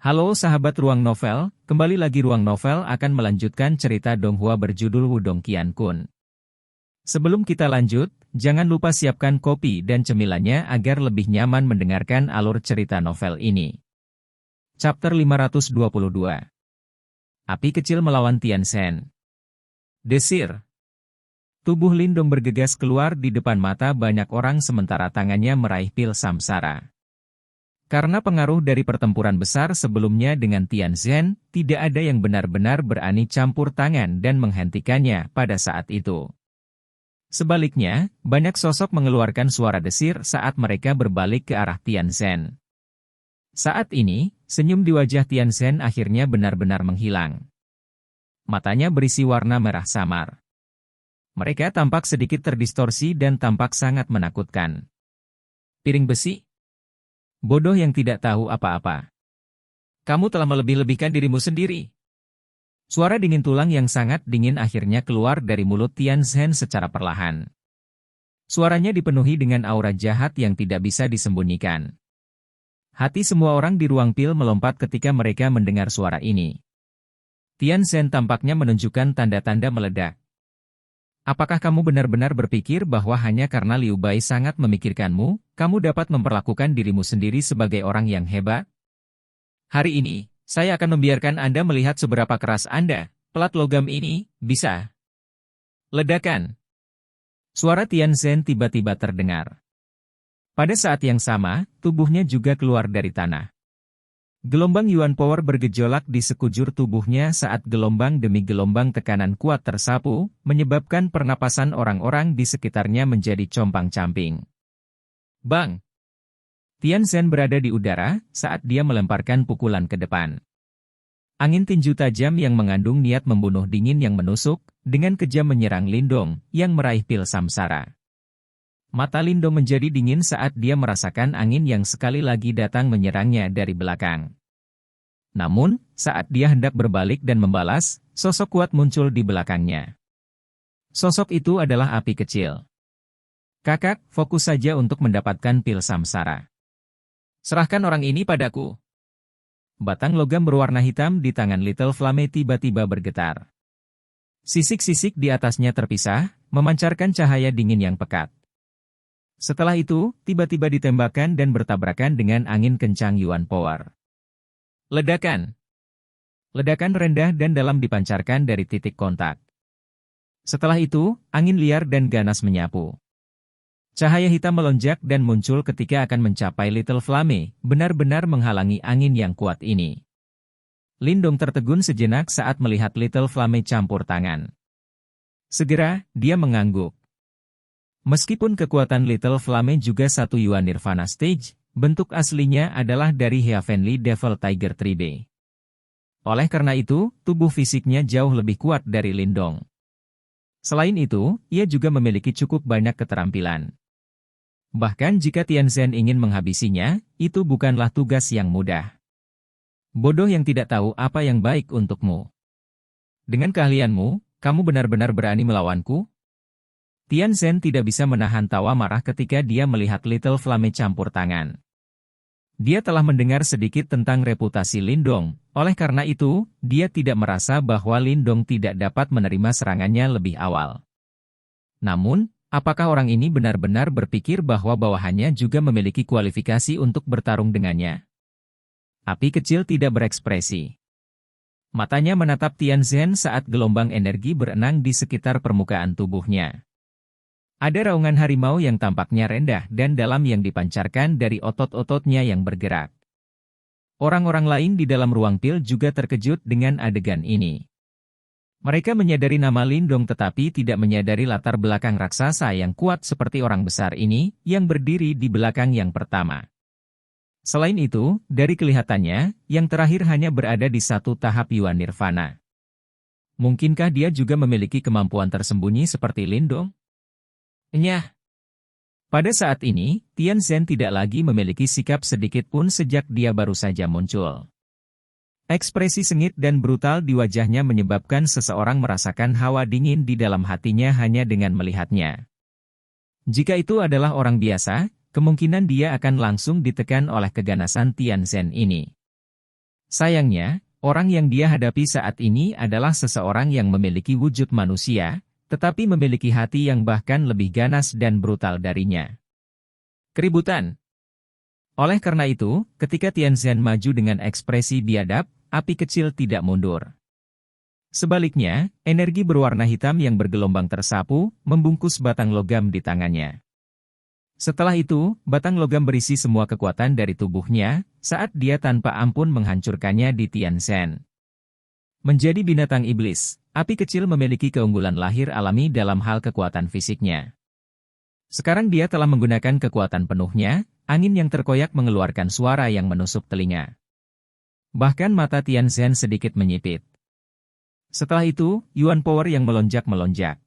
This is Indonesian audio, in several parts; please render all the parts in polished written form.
Halo sahabat Ruang Novel, kembali lagi Ruang Novel akan melanjutkan cerita Donghua berjudul Wudong Qiankun. Sebelum kita lanjut, jangan lupa siapkan kopi dan cemilannya agar lebih nyaman mendengarkan alur cerita novel ini. Chapter 522. Api kecil melawan Tianzhen. Desir. Tubuh Lindong bergegas keluar di depan mata banyak orang sementara tangannya meraih pil samsara. Karena pengaruh dari pertempuran besar sebelumnya dengan Tianzhen, tidak ada yang benar-benar berani campur tangan dan menghentikannya pada saat itu. Sebaliknya, banyak sosok mengeluarkan suara desir saat mereka berbalik ke arah Tianzhen. Saat ini, senyum di wajah Tianzhen akhirnya benar-benar menghilang. Matanya berisi warna merah samar. Mereka tampak sedikit terdistorsi dan tampak sangat menakutkan. Piring besi? Bodoh yang tidak tahu apa-apa. Kamu telah melebih-lebihkan dirimu sendiri. Suara dingin tulang yang sangat dingin akhirnya keluar dari mulut Tianzhen secara perlahan. Suaranya dipenuhi dengan aura jahat yang tidak bisa disembunyikan. Hati semua orang di ruang pil melompat ketika mereka mendengar suara ini. Tianzhen tampaknya menunjukkan tanda-tanda meledak. Apakah kamu benar-benar berpikir bahwa hanya karena Liu Bai sangat memikirkanmu, kamu dapat memperlakukan dirimu sendiri sebagai orang yang hebat? Hari ini, saya akan membiarkan Anda melihat seberapa keras Anda, pelat logam ini, bisa. Ledakan. Suara Tianzhen tiba-tiba terdengar. Pada saat yang sama, tubuhnya juga keluar dari tanah. Gelombang Yuan Power bergejolak di sekujur tubuhnya saat gelombang demi gelombang tekanan kuat tersapu, menyebabkan pernapasan orang-orang di sekitarnya menjadi compang-camping. Bang! Tianzhen berada di udara saat dia melemparkan pukulan ke depan. Angin tinju tajam yang mengandung niat membunuh dingin yang menusuk, dengan kejam menyerang Lindong, yang meraih pil samsara. Mata Lindong menjadi dingin saat dia merasakan angin yang sekali lagi datang menyerangnya dari belakang. Namun, saat dia hendak berbalik dan membalas, sosok kuat muncul di belakangnya. Sosok itu adalah api kecil. Kakak, fokus saja untuk mendapatkan pil samsara. Serahkan orang ini padaku. Batang logam berwarna hitam di tangan Little Flame tiba-tiba bergetar. Sisik-sisik di atasnya terpisah, memancarkan cahaya dingin yang pekat. Setelah itu, tiba-tiba ditembakkan dan bertabrakan dengan angin kencang Yuan Power. Ledakan. Ledakan rendah dan dalam dipancarkan dari titik kontak. Setelah itu, angin liar dan ganas menyapu. Cahaya hitam melonjak dan muncul ketika akan mencapai Little Flame, benar-benar menghalangi angin yang kuat ini. Lindong tertegun sejenak saat melihat Little Flame campur tangan. Segera, dia mengangguk. Meskipun kekuatan Little Flame juga satu Yuan Nirvana Stage, bentuk aslinya adalah dari Heavenly Devil Tiger 3B. Oleh karena itu, tubuh fisiknya jauh lebih kuat dari Lindong. Selain itu, ia juga memiliki cukup banyak keterampilan. Bahkan jika Tianzhen ingin menghabisinya, itu bukanlah tugas yang mudah. Bodoh yang tidak tahu apa yang baik untukmu. Dengan keahlianmu, kamu benar-benar berani melawanku? Tianzhen tidak bisa menahan tawa marah ketika dia melihat Little Flame campur tangan. Dia telah mendengar sedikit tentang reputasi Lindong, oleh karena itu, dia tidak merasa bahwa Lindong tidak dapat menerima serangannya lebih awal. Namun, apakah orang ini benar-benar berpikir bahwa bawahannya juga memiliki kualifikasi untuk bertarung dengannya? Api kecil tidak berekspresi. Matanya menatap Tianzhen saat gelombang energi berenang di sekitar permukaan tubuhnya. Ada raungan harimau yang tampaknya rendah dan dalam yang dipancarkan dari otot-ototnya yang bergerak. Orang-orang lain di dalam ruang pil juga terkejut dengan adegan ini. Mereka menyadari nama Lindong tetapi tidak menyadari latar belakang raksasa yang kuat seperti orang besar ini, yang berdiri di belakang yang pertama. Selain itu, dari kelihatannya, yang terakhir hanya berada di satu tahap Yuan Nirvana. Mungkinkah dia juga memiliki kemampuan tersembunyi seperti Lindong? Nyah. Pada saat ini, Tianzhen tidak lagi memiliki sikap sedikit pun sejak dia baru saja muncul. Ekspresi sengit dan brutal di wajahnya menyebabkan seseorang merasakan hawa dingin di dalam hatinya hanya dengan melihatnya. Jika itu adalah orang biasa, kemungkinan dia akan langsung ditekan oleh keganasan Tianzhen ini. Sayangnya, orang yang dia hadapi saat ini adalah seseorang yang memiliki wujud manusia, tetapi memiliki hati yang bahkan lebih ganas dan brutal darinya. Keributan. Oleh karena itu, ketika Tianzhen maju dengan ekspresi biadab, api kecil tidak mundur. Sebaliknya, energi berwarna hitam yang bergelombang tersapu, membungkus batang logam di tangannya. Setelah itu, batang logam berisi semua kekuatan dari tubuhnya, saat dia tanpa ampun menghancurkannya di Tianzhen. Menjadi binatang iblis, api kecil memiliki keunggulan lahir alami dalam hal kekuatan fisiknya. Sekarang dia telah menggunakan kekuatan penuhnya, angin yang terkoyak mengeluarkan suara yang menusuk telinga. Bahkan mata Tianzhen sedikit menyipit. Setelah itu, Yuan Power yang melonjak-melonjak.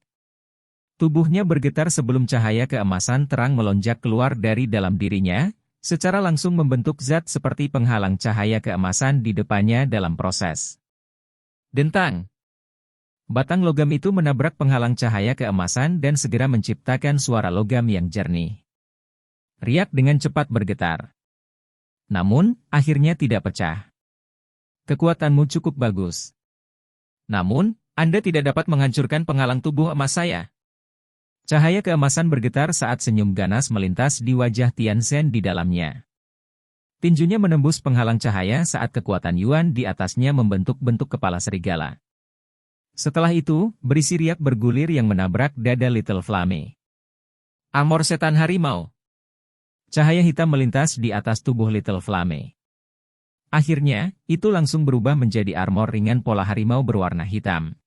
Tubuhnya bergetar sebelum cahaya keemasan terang melonjak keluar dari dalam dirinya, secara langsung membentuk zat seperti penghalang cahaya keemasan di depannya dalam proses. Dentang. Batang logam itu menabrak penghalang cahaya keemasan dan segera menciptakan suara logam yang jernih. Riak dengan cepat bergetar. Namun, akhirnya tidak pecah. Kekuatanmu cukup bagus. Namun, Anda tidak dapat menghancurkan penghalang tubuh emas saya. Cahaya keemasan bergetar saat senyum ganas melintas di wajah Tianzhen di dalamnya. Tinjunya menembus penghalang cahaya saat kekuatan Yuan di atasnya membentuk bentuk kepala serigala. Setelah itu, berisi riak bergulir yang menabrak dada Little Flame. Armor setan harimau. Cahaya hitam melintas di atas tubuh Little Flame. Akhirnya, itu langsung berubah menjadi armor ringan pola harimau berwarna hitam.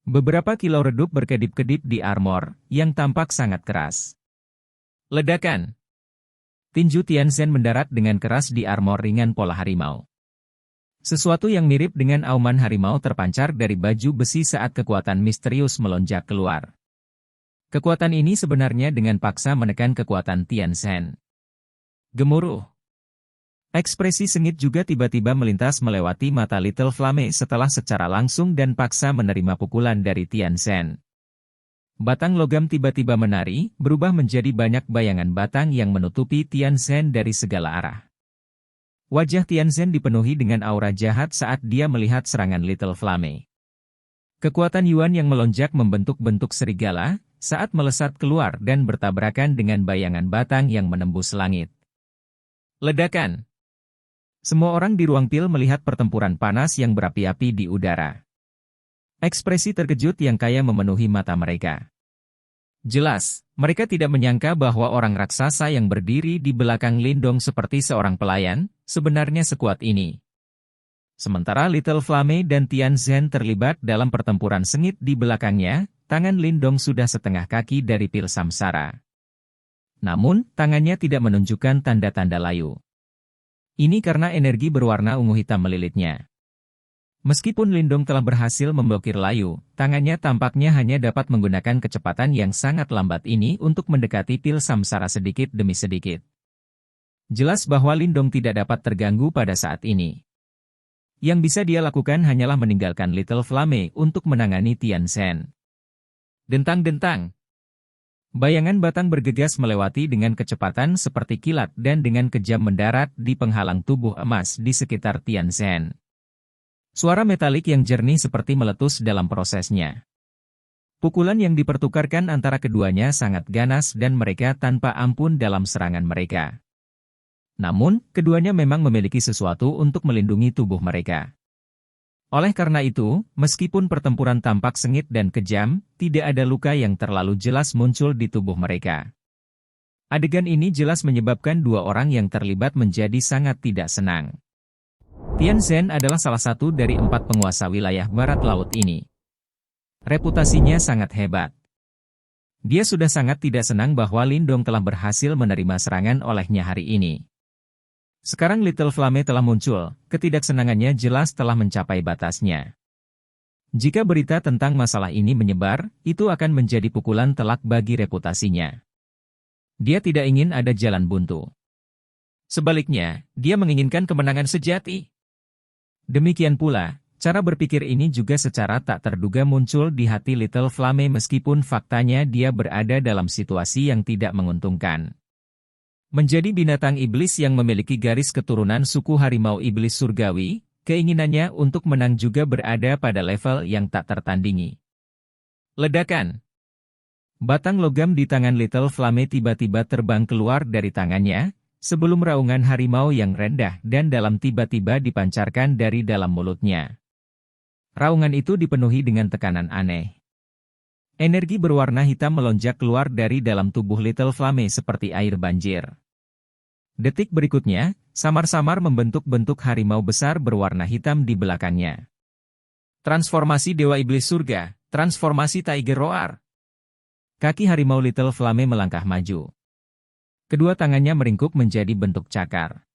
Beberapa kilo redup berkedip-kedip di armor, yang tampak sangat keras. Ledakan. Tinju Tianzhen mendarat dengan keras di armor ringan pola harimau. Sesuatu yang mirip dengan auman harimau terpancar dari baju besi saat kekuatan misterius melonjak keluar. Kekuatan ini sebenarnya dengan paksa menekan kekuatan Tianzhen. Gemuruh. Ekspresi sengit juga tiba-tiba melintas melewati mata Little Flame setelah secara langsung dan paksa menerima pukulan dari Tianzhen. Batang logam tiba-tiba menari, berubah menjadi banyak bayangan batang yang menutupi Tianzhen dari segala arah. Wajah Tianzhen dipenuhi dengan aura jahat saat dia melihat serangan Little Flame. Kekuatan Yuan yang melonjak membentuk bentuk serigala, saat melesat keluar dan bertabrakan dengan bayangan batang yang menembus langit. Ledakan. Semua orang di ruang pil melihat pertempuran panas yang berapi-api di udara. Ekspresi terkejut yang kaya memenuhi mata mereka. Jelas, mereka tidak menyangka bahwa orang raksasa yang berdiri di belakang Lindong seperti seorang pelayan, sebenarnya sekuat ini. Sementara Little Flame dan Tianzhen terlibat dalam pertempuran sengit di belakangnya, tangan Lindong sudah setengah kaki dari pil samsara. Namun, tangannya tidak menunjukkan tanda-tanda layu. Ini karena energi berwarna ungu hitam melilitnya. Meskipun Lindong telah berhasil memblokir layu, tangannya tampaknya hanya dapat menggunakan kecepatan yang sangat lambat ini untuk mendekati pil samsara sedikit demi sedikit. Jelas bahwa Lindong tidak dapat terganggu pada saat ini. Yang bisa dia lakukan hanyalah meninggalkan Little Flame untuk menangani Tianzhen. Dentang-dentang. Bayangan batang bergegas melewati dengan kecepatan seperti kilat dan dengan kejam mendarat di penghalang tubuh emas di sekitar Tianzhen. Suara metalik yang jernih seperti meletus dalam prosesnya. Pukulan yang dipertukarkan antara keduanya sangat ganas dan mereka tanpa ampun dalam serangan mereka. Namun, keduanya memang memiliki sesuatu untuk melindungi tubuh mereka. Oleh karena itu, meskipun pertempuran tampak sengit dan kejam, tidak ada luka yang terlalu jelas muncul di tubuh mereka. Adegan ini jelas menyebabkan dua orang yang terlibat menjadi sangat tidak senang. Tianzhen adalah salah satu dari 4 penguasa wilayah barat laut ini. Reputasinya sangat hebat. Dia sudah sangat tidak senang bahwa Lindong telah berhasil menerima serangan olehnya hari ini. Sekarang Little Flame telah muncul, ketidaksenangannya jelas telah mencapai batasnya. Jika berita tentang masalah ini menyebar, itu akan menjadi pukulan telak bagi reputasinya. Dia tidak ingin ada jalan buntu. Sebaliknya, dia menginginkan kemenangan sejati. Demikian pula, cara berpikir ini juga secara tak terduga muncul di hati Little Flame meskipun faktanya dia berada dalam situasi yang tidak menguntungkan. Menjadi binatang iblis yang memiliki garis keturunan suku harimau iblis surgawi, Keinginannya untuk menang juga berada pada level yang tak tertandingi. Ledakan. Batang logam di tangan Little Flame tiba-tiba terbang keluar dari tangannya, sebelum raungan harimau yang rendah dan dalam tiba-tiba dipancarkan dari dalam mulutnya. Raungan itu dipenuhi dengan tekanan aneh. Energi berwarna hitam melonjak keluar dari dalam tubuh Little Flame seperti air banjir. Detik berikutnya, samar-samar membentuk-bentuk harimau besar berwarna hitam di belakangnya. Transformasi Dewa Iblis Surga, transformasi Tiger Roar. Kaki harimau Little Flame melangkah maju. Kedua tangannya meringkuk menjadi bentuk cakar.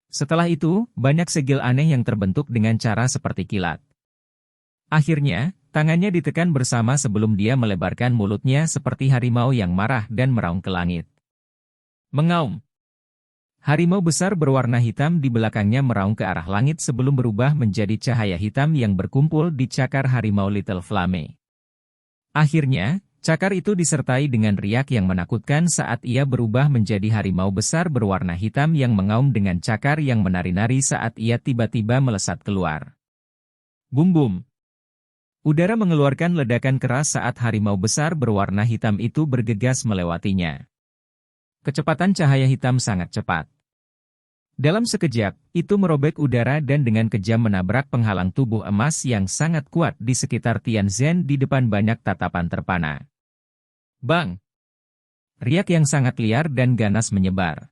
Setelah itu, banyak segel aneh yang terbentuk dengan cara seperti kilat. Akhirnya, tangannya ditekan bersama sebelum dia melebarkan mulutnya seperti harimau yang marah dan meraung ke langit. Mengaum. Harimau besar berwarna hitam di belakangnya meraung ke arah langit sebelum berubah menjadi cahaya hitam yang berkumpul di cakar harimau Little Flame. Akhirnya, cakar itu disertai dengan riak yang menakutkan saat ia berubah menjadi harimau besar berwarna hitam yang mengaum dengan cakar yang menari-nari saat ia tiba-tiba melesat keluar. Bum-bum. Udara mengeluarkan ledakan keras saat harimau besar berwarna hitam itu bergegas melewatinya. Kecepatan cahaya hitam sangat cepat. Dalam sekejap, itu merobek udara dan dengan kejam menabrak penghalang tubuh emas yang sangat kuat di sekitar Tianzhen di depan banyak tatapan terpana. Bang! Riak yang sangat liar dan ganas menyebar.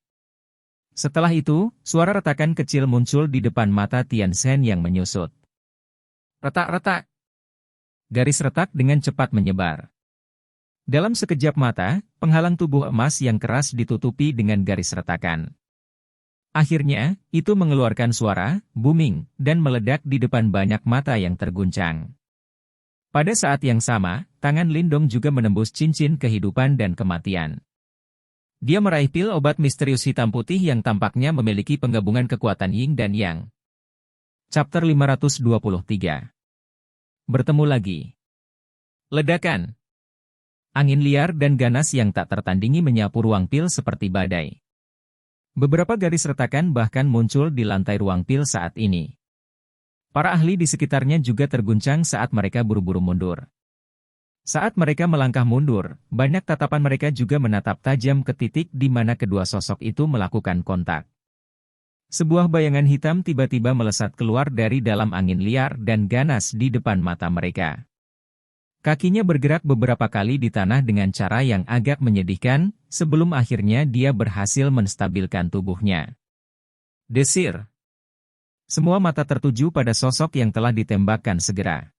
Setelah itu, suara retakan kecil muncul di depan mata Tianzhen yang menyusut. Retak-retak! Garis retak dengan cepat menyebar. Dalam sekejap mata, penghalang tubuh emas yang keras ditutupi dengan garis retakan. Akhirnya, itu mengeluarkan suara, booming, dan meledak di depan banyak mata yang terguncang. Pada saat yang sama, tangan Lindong juga menembus cincin kehidupan dan kematian. Dia meraih pil obat misterius hitam putih yang tampaknya memiliki penggabungan kekuatan Yin dan Yang. Chapter 523. Bertemu lagi. Ledakan. Angin liar dan ganas yang tak tertandingi menyapu ruang pil seperti badai. Beberapa garis retakan bahkan muncul di lantai ruang pil saat ini. Para ahli di sekitarnya juga terguncang saat mereka buru-buru mundur. Saat mereka melangkah mundur, banyak tatapan mereka juga menatap tajam ke titik di mana kedua sosok itu melakukan kontak. Sebuah bayangan hitam tiba-tiba melesat keluar dari dalam angin liar dan ganas di depan mata mereka. Kakinya bergerak beberapa kali di tanah dengan cara yang agak menyedihkan, sebelum akhirnya dia berhasil menstabilkan tubuhnya. Desir. Semua mata tertuju pada sosok yang telah ditembakkan segera.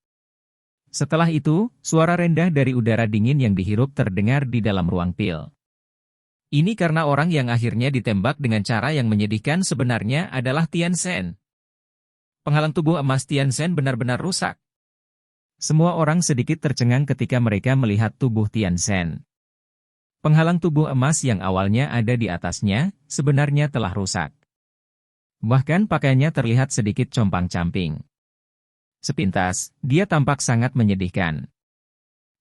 Setelah itu, suara rendah dari udara dingin yang dihirup terdengar di dalam ruang pil. Ini karena orang yang akhirnya ditembak dengan cara yang menyedihkan sebenarnya adalah Tianzhen. Penghalang tubuh emas Tianzhen benar-benar rusak. Semua orang sedikit tercengang ketika mereka melihat tubuh Tianzhen. Penghalang tubuh emas yang awalnya ada di atasnya, sebenarnya telah rusak. Bahkan pakaiannya terlihat sedikit compang-camping. Sepintas, dia tampak sangat menyedihkan.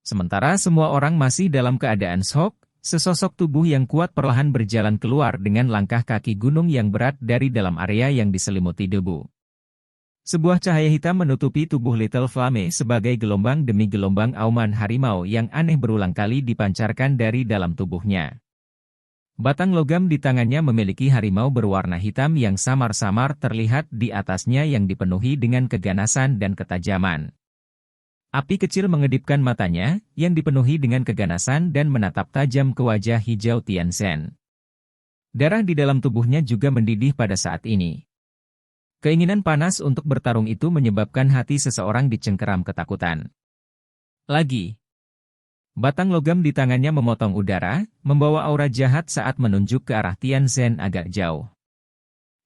Sementara semua orang masih dalam keadaan shock, sesosok tubuh yang kuat perlahan berjalan keluar dengan langkah kaki gunung yang berat dari dalam area yang diselimuti debu. Sebuah cahaya hitam menutupi tubuh Little Flame sebagai gelombang demi gelombang auman harimau yang aneh berulang kali dipancarkan dari dalam tubuhnya. Batang logam di tangannya memiliki harimau berwarna hitam yang samar-samar terlihat di atasnya yang dipenuhi dengan keganasan dan ketajaman. Api kecil mengedipkan matanya, yang dipenuhi dengan keganasan dan menatap tajam ke wajah hijau Tianzhen. Darah di dalam tubuhnya juga mendidih pada saat ini. Keinginan panas untuk bertarung itu menyebabkan hati seseorang dicengkeram ketakutan. Lagi. Batang logam di tangannya memotong udara, membawa aura jahat saat menunjuk ke arah Tianzhen agak jauh.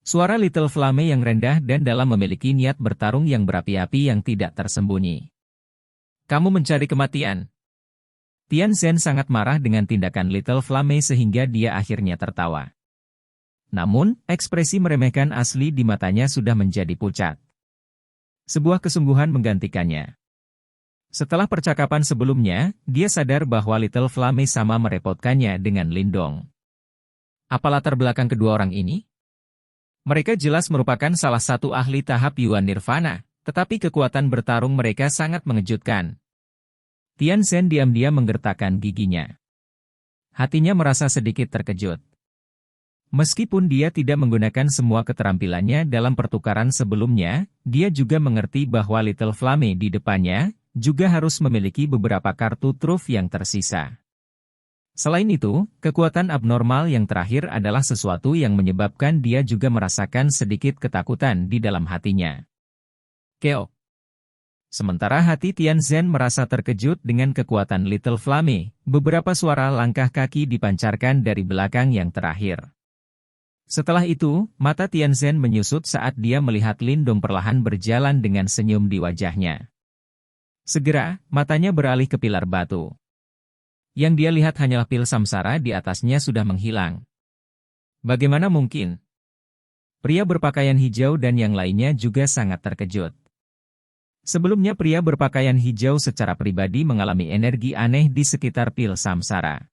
Suara Little Flame yang rendah dan dalam memiliki niat bertarung yang berapi-api yang tidak tersembunyi. Kamu mencari kematian. Tianzhen sangat marah dengan tindakan Little Flame sehingga dia akhirnya tertawa. Namun, ekspresi meremehkan asli di matanya sudah menjadi pucat. Sebuah kesungguhan menggantikannya. Setelah percakapan sebelumnya, dia sadar bahwa Little Flame sama merepotkannya dengan Lindong. Apa latar belakang kedua orang ini? Mereka jelas merupakan salah satu ahli tahap Yuan Nirvana, tetapi kekuatan bertarung mereka sangat mengejutkan. Tian Shen diam-diam menggertakkan giginya. Hatinya merasa sedikit terkejut. Meskipun dia tidak menggunakan semua keterampilannya dalam pertukaran sebelumnya, dia juga mengerti bahwa Little Flame di depannya juga harus memiliki beberapa kartu truf yang tersisa. Selain itu, kekuatan abnormal yang terakhir adalah sesuatu yang menyebabkan dia juga merasakan sedikit ketakutan di dalam hatinya. Keok. Sementara hati Tian Shen merasa terkejut dengan kekuatan Little Flame, beberapa suara langkah kaki dipancarkan dari belakang yang terakhir. Setelah itu, mata Tian Shen menyusut saat dia melihat Lindong perlahan berjalan dengan senyum di wajahnya. Segera, matanya beralih ke pilar batu. Yang dia lihat hanyalah pil samsara di atasnya sudah menghilang. Bagaimana mungkin? Pria berpakaian hijau dan yang lainnya juga sangat terkejut. Sebelumnya pria berpakaian hijau secara pribadi mengalami energi aneh di sekitar pil samsara.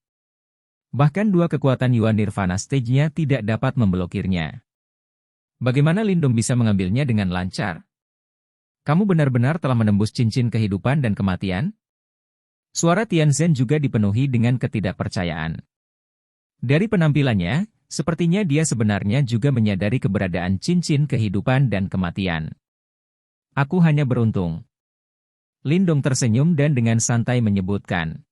Bahkan dua kekuatan Yuan Nirvana stage-nya tidak dapat memblokirnya. Bagaimana Lindong bisa mengambilnya dengan lancar? Kamu benar-benar telah menembus cincin kehidupan dan kematian? Suara Tian Shen juga dipenuhi dengan ketidakpercayaan. Dari penampilannya, sepertinya dia sebenarnya juga menyadari keberadaan cincin kehidupan dan kematian. Aku hanya beruntung. Lindong tersenyum dan dengan santai menyebutkan.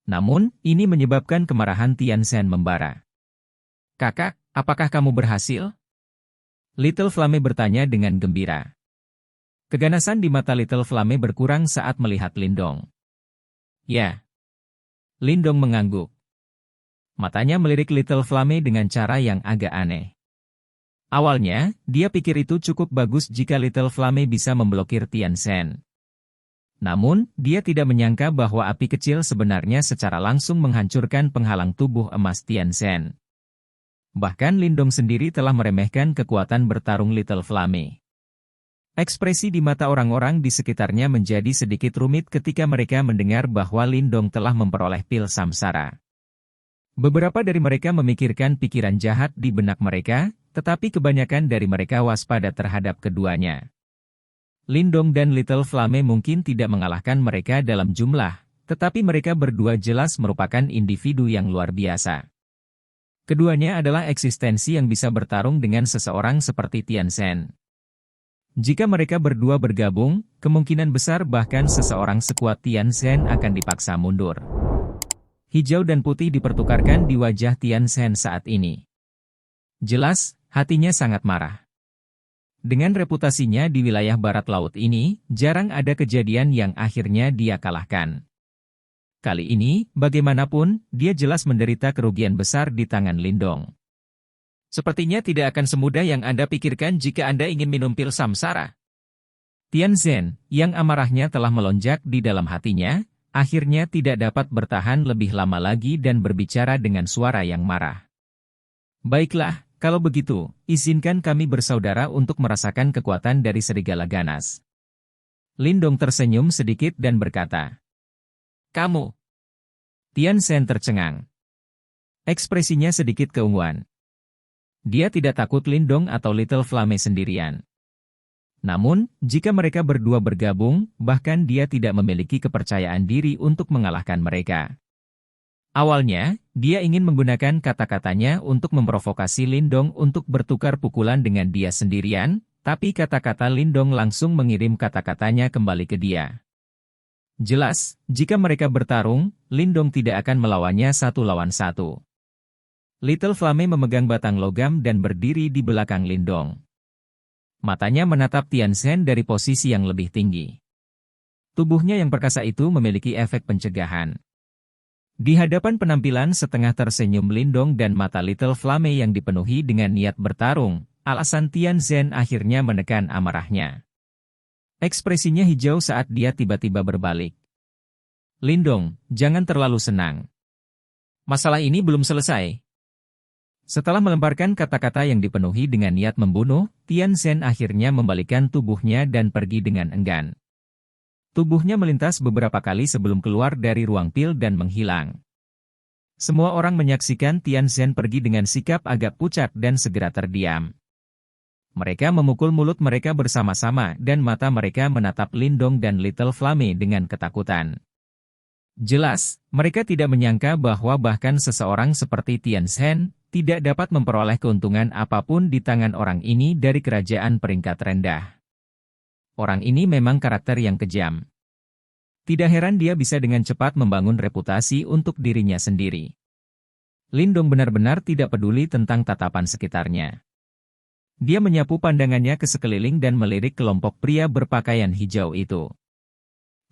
Namun, ini menyebabkan kemarahan Tian Shen membara. Kakak, apakah kamu berhasil? Little Flame bertanya dengan gembira. Keganasan di mata Little Flame berkurang saat melihat Lindong. Ya. Lindong mengangguk. Matanya melirik Little Flame dengan cara yang agak aneh. Awalnya, dia pikir itu cukup bagus jika Little Flame bisa memblokir Tian Shen. Namun, dia tidak menyangka bahwa api kecil sebenarnya secara langsung menghancurkan penghalang tubuh emas Tian Shen. Bahkan Lindong sendiri telah meremehkan kekuatan bertarung Little Flame. Ekspresi di mata orang-orang di sekitarnya menjadi sedikit rumit ketika mereka mendengar bahwa Lindong telah memperoleh pil samsara. Beberapa dari mereka memikirkan pikiran jahat di benak mereka, tetapi kebanyakan dari mereka waspada terhadap keduanya. Lindong dan Little Flame mungkin tidak mengalahkan mereka dalam jumlah, tetapi mereka berdua jelas merupakan individu yang luar biasa. Keduanya adalah eksistensi yang bisa bertarung dengan seseorang seperti Tian Shen. Jika mereka berdua bergabung, kemungkinan besar bahkan seseorang sekuat Tian Shen akan dipaksa mundur. Hijau dan putih dipertukarkan di wajah Tian Shen saat ini. Jelas, hatinya sangat marah. Dengan reputasinya di wilayah barat laut ini, jarang ada kejadian yang akhirnya dia kalahkan. Kali ini, bagaimanapun, dia jelas menderita kerugian besar di tangan Lindong. Sepertinya tidak akan semudah yang Anda pikirkan jika Anda ingin minum pil samsara. Tian Shen, yang amarahnya telah melonjak di dalam hatinya, akhirnya tidak dapat bertahan lebih lama lagi dan berbicara dengan suara yang marah. Baiklah. Kalau begitu, izinkan kami bersaudara untuk merasakan kekuatan dari serigala ganas. Lindong tersenyum sedikit dan berkata, Kamu. Tian Shen tercengang. Ekspresinya sedikit keunguan. Dia tidak takut Lindong atau Little Flame sendirian. Namun, jika mereka berdua bergabung, bahkan dia tidak memiliki kepercayaan diri untuk mengalahkan mereka. Awalnya, dia ingin menggunakan kata-katanya untuk memprovokasi Lindong untuk bertukar pukulan dengan dia sendirian, tapi kata-kata Lindong langsung mengirim kata-katanya kembali ke dia. Jelas, jika mereka bertarung, Lindong tidak akan melawannya satu lawan satu. Little Flame memegang batang logam dan berdiri di belakang Lindong. Matanya menatap Tian Shen dari posisi yang lebih tinggi. Tubuhnya yang perkasa itu memiliki efek pencegahan. Di hadapan penampilan setengah tersenyum Lindong dan mata Little Flame yang dipenuhi dengan niat bertarung, alasan Tian Shen akhirnya menekan amarahnya. Ekspresinya hijau saat dia tiba-tiba berbalik. Lindong, jangan terlalu senang. Masalah ini belum selesai. Setelah melemparkan kata-kata yang dipenuhi dengan niat membunuh, Tian Shen akhirnya membalikkan tubuhnya dan pergi dengan enggan. Tubuhnya melintas beberapa kali sebelum keluar dari ruang pil dan menghilang. Semua orang menyaksikan Tian Shen pergi dengan sikap agak pucat dan segera terdiam. Mereka memukul mulut mereka bersama-sama dan mata mereka menatap Lindong dan Little Flame dengan ketakutan. Jelas, mereka tidak menyangka bahwa bahkan seseorang seperti Tian Shen tidak dapat memperoleh keuntungan apapun di tangan orang ini dari kerajaan peringkat rendah. Orang ini memang karakter yang kejam. Tidak heran dia bisa dengan cepat membangun reputasi untuk dirinya sendiri. Lindong benar-benar tidak peduli tentang tatapan sekitarnya. Dia menyapu pandangannya ke sekeliling dan melirik kelompok pria berpakaian hijau itu.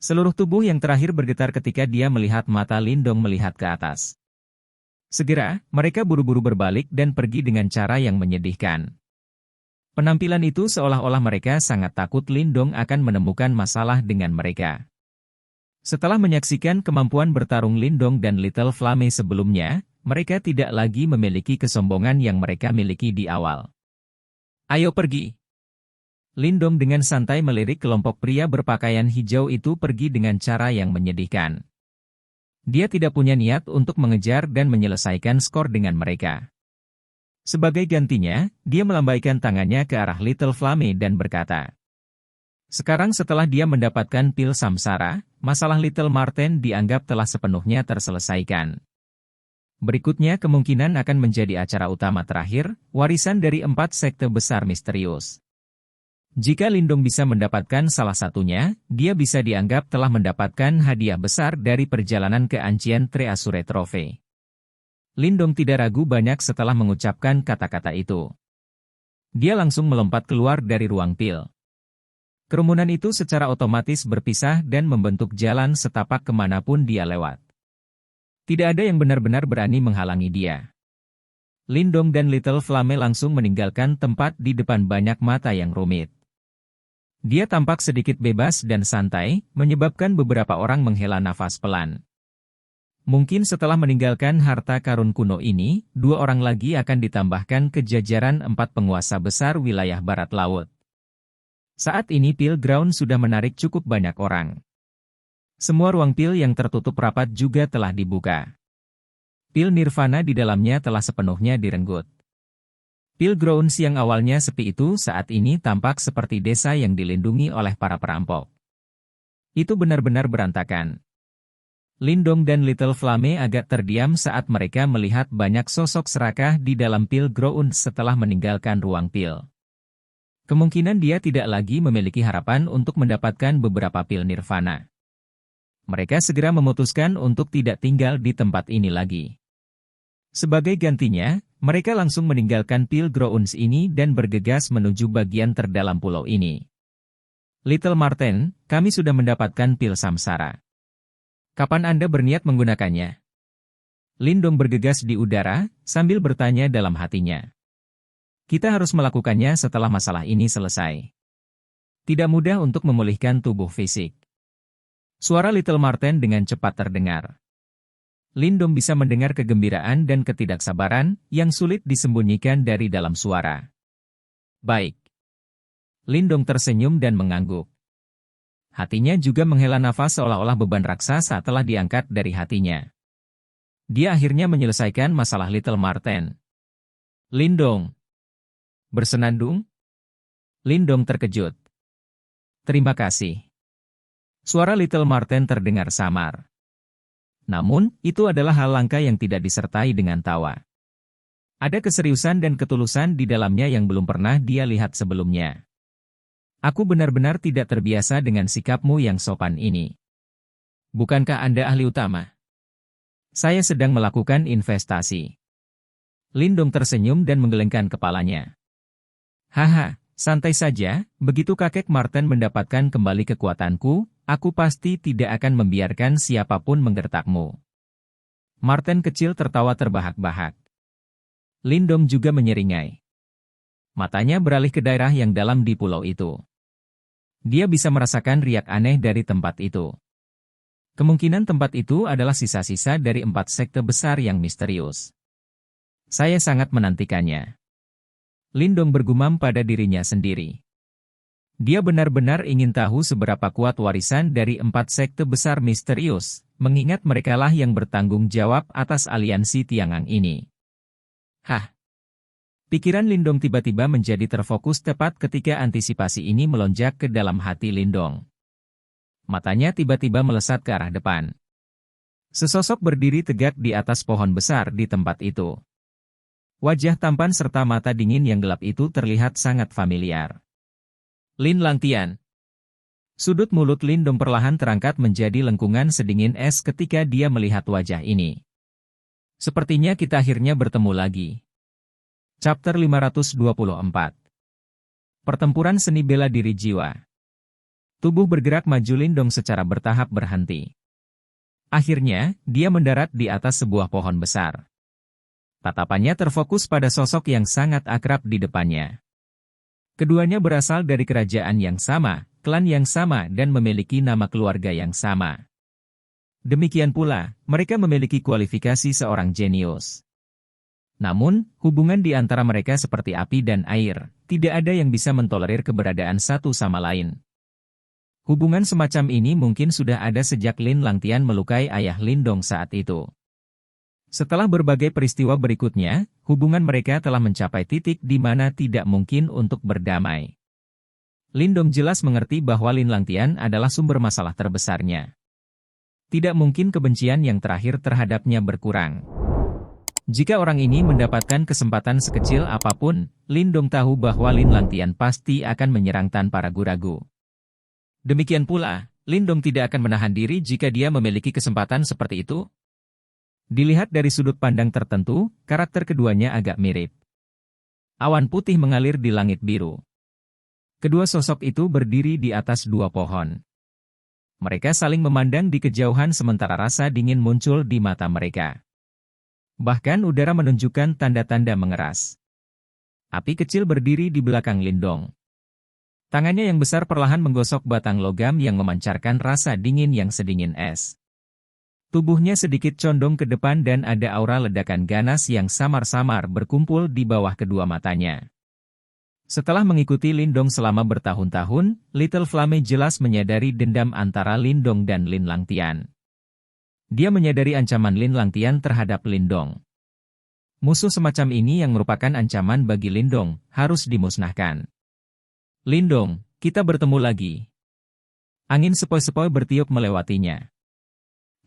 Seluruh tubuh yang terakhir bergetar ketika dia melihat mata Lindong melihat ke atas. Segera, mereka buru-buru berbalik dan pergi dengan cara yang menyedihkan. Penampilan itu seolah-olah mereka sangat takut Lindong akan menemukan masalah dengan mereka. Setelah menyaksikan kemampuan bertarung Lindong dan Little Flame sebelumnya, mereka tidak lagi memiliki kesombongan yang mereka miliki di awal. Ayo pergi. Lindong dengan santai melirik kelompok pria berpakaian hijau itu pergi dengan cara yang menyedihkan. Dia tidak punya niat untuk mengejar dan menyelesaikan skor dengan mereka. Sebagai gantinya, dia melambaikan tangannya ke arah Little Flame dan berkata, "Sekarang setelah dia mendapatkan pil samsara, masalah Little Marten dianggap telah sepenuhnya terselesaikan. Berikutnya kemungkinan akan menjadi acara utama terakhir, warisan dari 4 sekte besar misterius. Jika Lindong bisa mendapatkan salah satunya, dia bisa dianggap telah mendapatkan hadiah besar dari perjalanan ke Ancient Treasure Trove." Lindong tidak ragu banyak setelah mengucapkan kata-kata itu. Dia langsung melompat keluar dari ruang pil. Kerumunan itu secara otomatis berpisah dan membentuk jalan setapak kemanapun dia lewat. Tidak ada yang benar-benar berani menghalangi dia. Lindong dan Little Flame langsung meninggalkan tempat di depan banyak mata yang rumit. Dia tampak sedikit bebas dan santai, menyebabkan beberapa orang menghela nafas pelan. Mungkin setelah meninggalkan harta karun kuno ini, 2 orang lagi akan ditambahkan ke jajaran 4 penguasa besar wilayah barat laut. Saat ini pil ground sudah menarik cukup banyak orang. Semua ruang pil yang tertutup rapat juga telah dibuka. Pil nirvana di dalamnya telah sepenuhnya direnggut. Pil grounds yang awalnya sepi itu saat ini tampak seperti desa yang dilindungi oleh para perampok. Itu benar-benar berantakan. Lindong dan Little Flame agak terdiam saat mereka melihat banyak sosok serakah di dalam pil grounds setelah meninggalkan ruang pil. Kemungkinan dia tidak lagi memiliki harapan untuk mendapatkan beberapa pil nirvana. Mereka segera memutuskan untuk tidak tinggal di tempat ini lagi. Sebagai gantinya, mereka langsung meninggalkan pil grounds ini dan bergegas menuju bagian terdalam pulau ini. Little Marten, kami sudah mendapatkan pil samsara. Kapan Anda berniat menggunakannya? Lindong bergegas di udara, sambil bertanya dalam hatinya. Kita harus melakukannya setelah masalah ini selesai. Tidak mudah untuk memulihkan tubuh fisik. Suara Little Marten dengan cepat terdengar. Lindong bisa mendengar kegembiraan dan ketidaksabaran yang sulit disembunyikan dari dalam suara. Baik. Lindong tersenyum dan mengangguk. Hatinya juga menghela nafas seolah-olah beban raksasa telah diangkat dari hatinya. Dia akhirnya menyelesaikan masalah Little Marten. Lindong. Bersenandung? Lindong terkejut. Terima kasih. Suara Little Marten terdengar samar. Namun, itu adalah hal langka yang tidak disertai dengan tawa. Ada keseriusan dan ketulusan di dalamnya yang belum pernah dia lihat sebelumnya. Aku benar-benar tidak terbiasa dengan sikapmu yang sopan ini. Bukankah Anda ahli utama? Saya sedang melakukan investasi. Lindong tersenyum dan menggelengkan kepalanya. Haha, santai saja, begitu kakek Marten mendapatkan kembali kekuatanku, aku pasti tidak akan membiarkan siapapun menggertakmu. Marten kecil tertawa terbahak-bahak. Lindong juga menyeringai. Matanya beralih ke daerah yang dalam di pulau itu. Dia bisa merasakan riak aneh dari tempat itu. Kemungkinan tempat itu adalah sisa-sisa dari 4 sekte besar yang misterius. Saya sangat menantikannya. Lindong bergumam pada dirinya sendiri. Dia benar-benar ingin tahu seberapa kuat warisan dari 4 sekte besar misterius, mengingat merekalah yang bertanggung jawab atas aliansi Tiangang ini. Hah! Pikiran Lindong tiba-tiba menjadi terfokus tepat ketika antisipasi ini melonjak ke dalam hati Lindong. Matanya tiba-tiba melesat ke arah depan. Sesosok berdiri tegak di atas pohon besar di tempat itu. Wajah tampan serta mata dingin yang gelap itu terlihat sangat familiar. Lin Langtian. Sudut mulut Lindong perlahan terangkat menjadi lengkungan sedingin es ketika dia melihat wajah ini. Sepertinya kita akhirnya bertemu lagi. Chapter 524. Pertempuran seni bela diri jiwa. Tubuh bergerak maju Lindong secara bertahap berhenti. Akhirnya, dia mendarat di atas sebuah pohon besar. Tatapannya terfokus pada sosok yang sangat akrab di depannya. Keduanya berasal dari kerajaan yang sama, klan yang sama dan memiliki nama keluarga yang sama. Demikian pula, mereka memiliki kualifikasi seorang jenius. Namun, hubungan di antara mereka seperti api dan air, tidak ada yang bisa mentolerir keberadaan satu sama lain. Hubungan semacam ini mungkin sudah ada sejak Lin Langtian melukai ayah Lindong saat itu. Setelah berbagai peristiwa berikutnya, hubungan mereka telah mencapai titik di mana tidak mungkin untuk berdamai. Lindong jelas mengerti bahwa Lin Langtian adalah sumber masalah terbesarnya. Tidak mungkin kebencian yang terakhir terhadapnya berkurang. Jika orang ini mendapatkan kesempatan sekecil apapun, Lindong tahu bahwa Lin Langtian pasti akan menyerang tanpa ragu-ragu. Demikian pula, Lindong tidak akan menahan diri jika dia memiliki kesempatan seperti itu. Dilihat dari sudut pandang tertentu, karakter keduanya agak mirip. Awan putih mengalir di langit biru. Kedua sosok itu berdiri di atas dua pohon. Mereka saling memandang di kejauhan sementara rasa dingin muncul di mata mereka. Bahkan udara menunjukkan tanda-tanda mengeras. Api kecil berdiri di belakang Lindong. Tangannya yang besar perlahan menggosok batang logam yang memancarkan rasa dingin yang sedingin es. Tubuhnya sedikit condong ke depan dan ada aura ledakan ganas yang samar-samar berkumpul di bawah kedua matanya. Setelah mengikuti Lindong selama bertahun-tahun, Little Flame jelas menyadari dendam antara Lindong dan Lin Langtian. Dia menyadari ancaman Lin Langtian terhadap Lindong. Musuh semacam ini yang merupakan ancaman bagi Lindong, harus dimusnahkan. Lindong, kita bertemu lagi. Angin sepoi-sepoi bertiup melewatinya.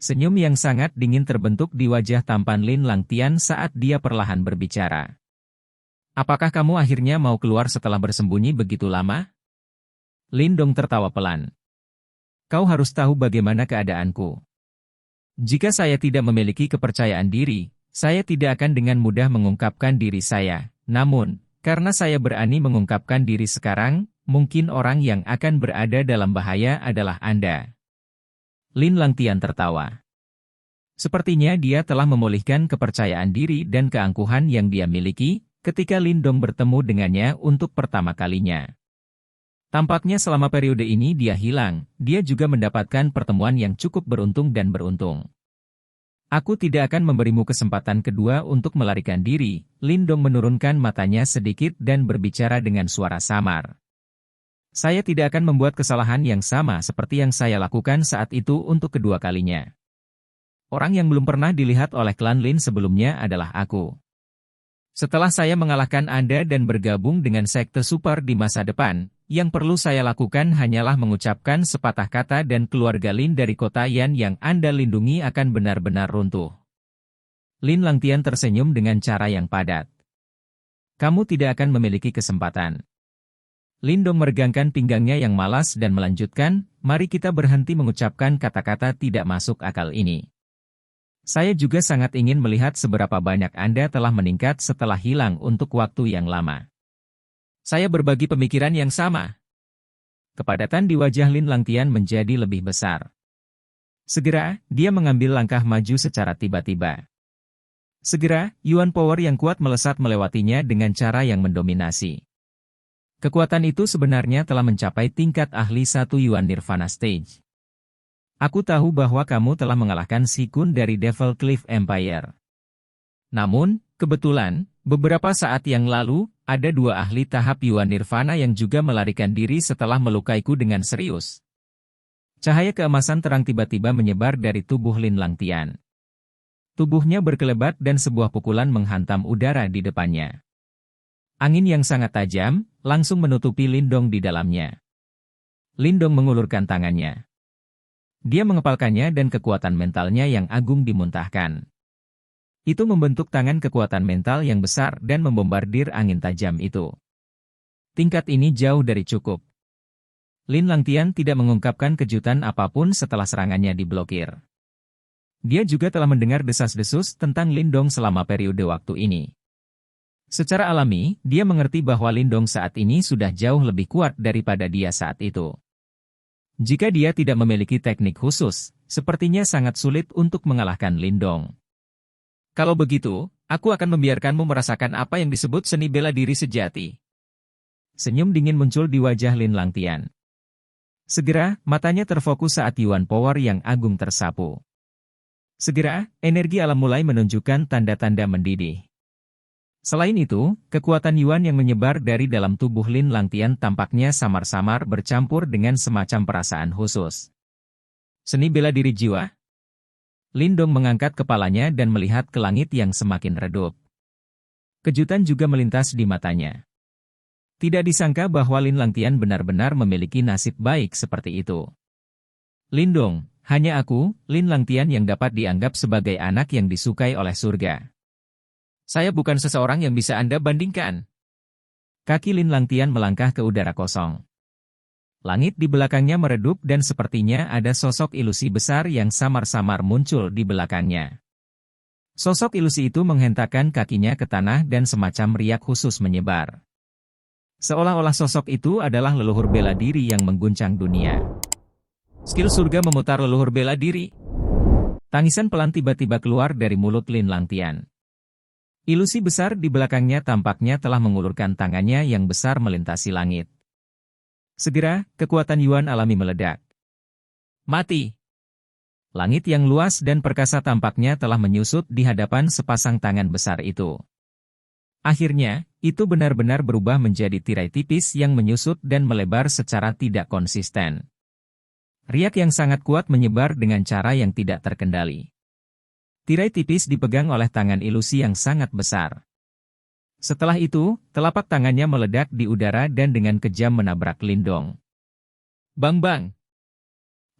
Senyum yang sangat dingin terbentuk di wajah tampan Lin Langtian saat dia perlahan berbicara. Apakah kamu akhirnya mau keluar setelah bersembunyi begitu lama? Lindong tertawa pelan. Kau harus tahu bagaimana keadaanku. Jika saya tidak memiliki kepercayaan diri, saya tidak akan dengan mudah mengungkapkan diri saya. Namun, karena saya berani mengungkapkan diri sekarang, mungkin orang yang akan berada dalam bahaya adalah Anda. Lin Langtian tertawa. Sepertinya dia telah memulihkan kepercayaan diri dan keangkuhan yang dia miliki, ketika Lindong bertemu dengannya untuk pertama kalinya. Tampaknya selama periode ini dia hilang, dia juga mendapatkan pertemuan yang cukup beruntung dan beruntung. Aku tidak akan memberimu kesempatan kedua untuk melarikan diri, Lindong menurunkan matanya sedikit dan berbicara dengan suara samar. Saya tidak akan membuat kesalahan yang sama seperti yang saya lakukan saat itu untuk kedua kalinya. Orang yang belum pernah dilihat oleh klan Lin sebelumnya adalah aku. Setelah saya mengalahkan Anda dan bergabung dengan sekte super di masa depan, yang perlu saya lakukan hanyalah mengucapkan sepatah kata dan keluarga Lin dari kota Yan yang Anda lindungi akan benar-benar runtuh. Lin Langtian tersenyum dengan cara yang padat. Kamu tidak akan memiliki kesempatan. Lindong meregangkan pinggangnya yang malas dan melanjutkan, mari kita berhenti mengucapkan kata-kata tidak masuk akal ini. Saya juga sangat ingin melihat seberapa banyak Anda telah meningkat setelah hilang untuk waktu yang lama. Saya berbagi pemikiran yang sama. Kepadatan di wajah Lin Langtian menjadi lebih besar. Segera, dia mengambil langkah maju secara tiba-tiba. Segera, Yuan Power yang kuat melesat melewatinya dengan cara yang mendominasi. Kekuatan itu sebenarnya telah mencapai tingkat ahli 1 Yuan Nirvana Stage. Aku tahu bahwa kamu telah mengalahkan Si Kun dari Devil Cliff Empire. Namun, kebetulan, beberapa saat yang lalu, ada 2 ahli tahap Yuan Nirvana yang juga melarikan diri setelah melukaiku dengan serius. Cahaya keemasan terang tiba-tiba menyebar dari tubuh Lin Langtian. Tubuhnya berkelebat dan sebuah pukulan menghantam udara di depannya. Angin yang sangat tajam, langsung menutupi Lindong di dalamnya. Lindong mengulurkan tangannya. Dia mengepalkannya dan kekuatan mentalnya yang agung dimuntahkan. Itu membentuk tangan kekuatan mental yang besar dan membombardir angin tajam itu. Tingkat ini jauh dari cukup. Lin Langtian tidak mengungkapkan kejutan apapun setelah serangannya diblokir. Dia juga telah mendengar desas-desus tentang Lindong selama periode waktu ini. Secara alami, dia mengerti bahwa Lindong saat ini sudah jauh lebih kuat daripada dia saat itu. Jika dia tidak memiliki teknik khusus, sepertinya sangat sulit untuk mengalahkan Lindong. Kalau begitu, aku akan membiarkanmu merasakan apa yang disebut seni bela diri sejati. Senyum dingin muncul di wajah Lin Langtian. Segera, matanya terfokus saat Yuan Power yang agung tersapu. Segera, energi alam mulai menunjukkan tanda-tanda mendidih. Selain itu, kekuatan Yuan yang menyebar dari dalam tubuh Lin Langtian tampaknya samar-samar bercampur dengan semacam perasaan khusus. Seni bela diri jiwa? Lindong mengangkat kepalanya dan melihat ke langit yang semakin redup. Kejutan juga melintas di matanya. Tidak disangka bahwa Lin Langtian benar-benar memiliki nasib baik seperti itu. Lindong, hanya aku, Lin Langtian yang dapat dianggap sebagai anak yang disukai oleh surga. Saya bukan seseorang yang bisa Anda bandingkan. Kaki Lin Langtian melangkah ke udara kosong. Langit di belakangnya meredup dan sepertinya ada sosok ilusi besar yang samar-samar muncul di belakangnya. Sosok ilusi itu menghentakkan kakinya ke tanah dan semacam riak khusus menyebar. Seolah-olah sosok itu adalah leluhur bela diri yang mengguncang dunia. Skill surga memutar leluhur bela diri. Tangisan pelan tiba-tiba keluar dari mulut Lin Langtian. Ilusi besar di belakangnya tampaknya telah mengulurkan tangannya yang besar melintasi langit. Segera, kekuatan Yuan alami meledak. Mati! Langit yang luas dan perkasa tampaknya telah menyusut di hadapan sepasang tangan besar itu. Akhirnya, itu benar-benar berubah menjadi tirai tipis yang menyusut dan melebar secara tidak konsisten. Riak yang sangat kuat menyebar dengan cara yang tidak terkendali. Tirai tipis dipegang oleh tangan ilusi yang sangat besar. Setelah itu, telapak tangannya meledak di udara dan dengan kejam menabrak Lindong. Bang-bang!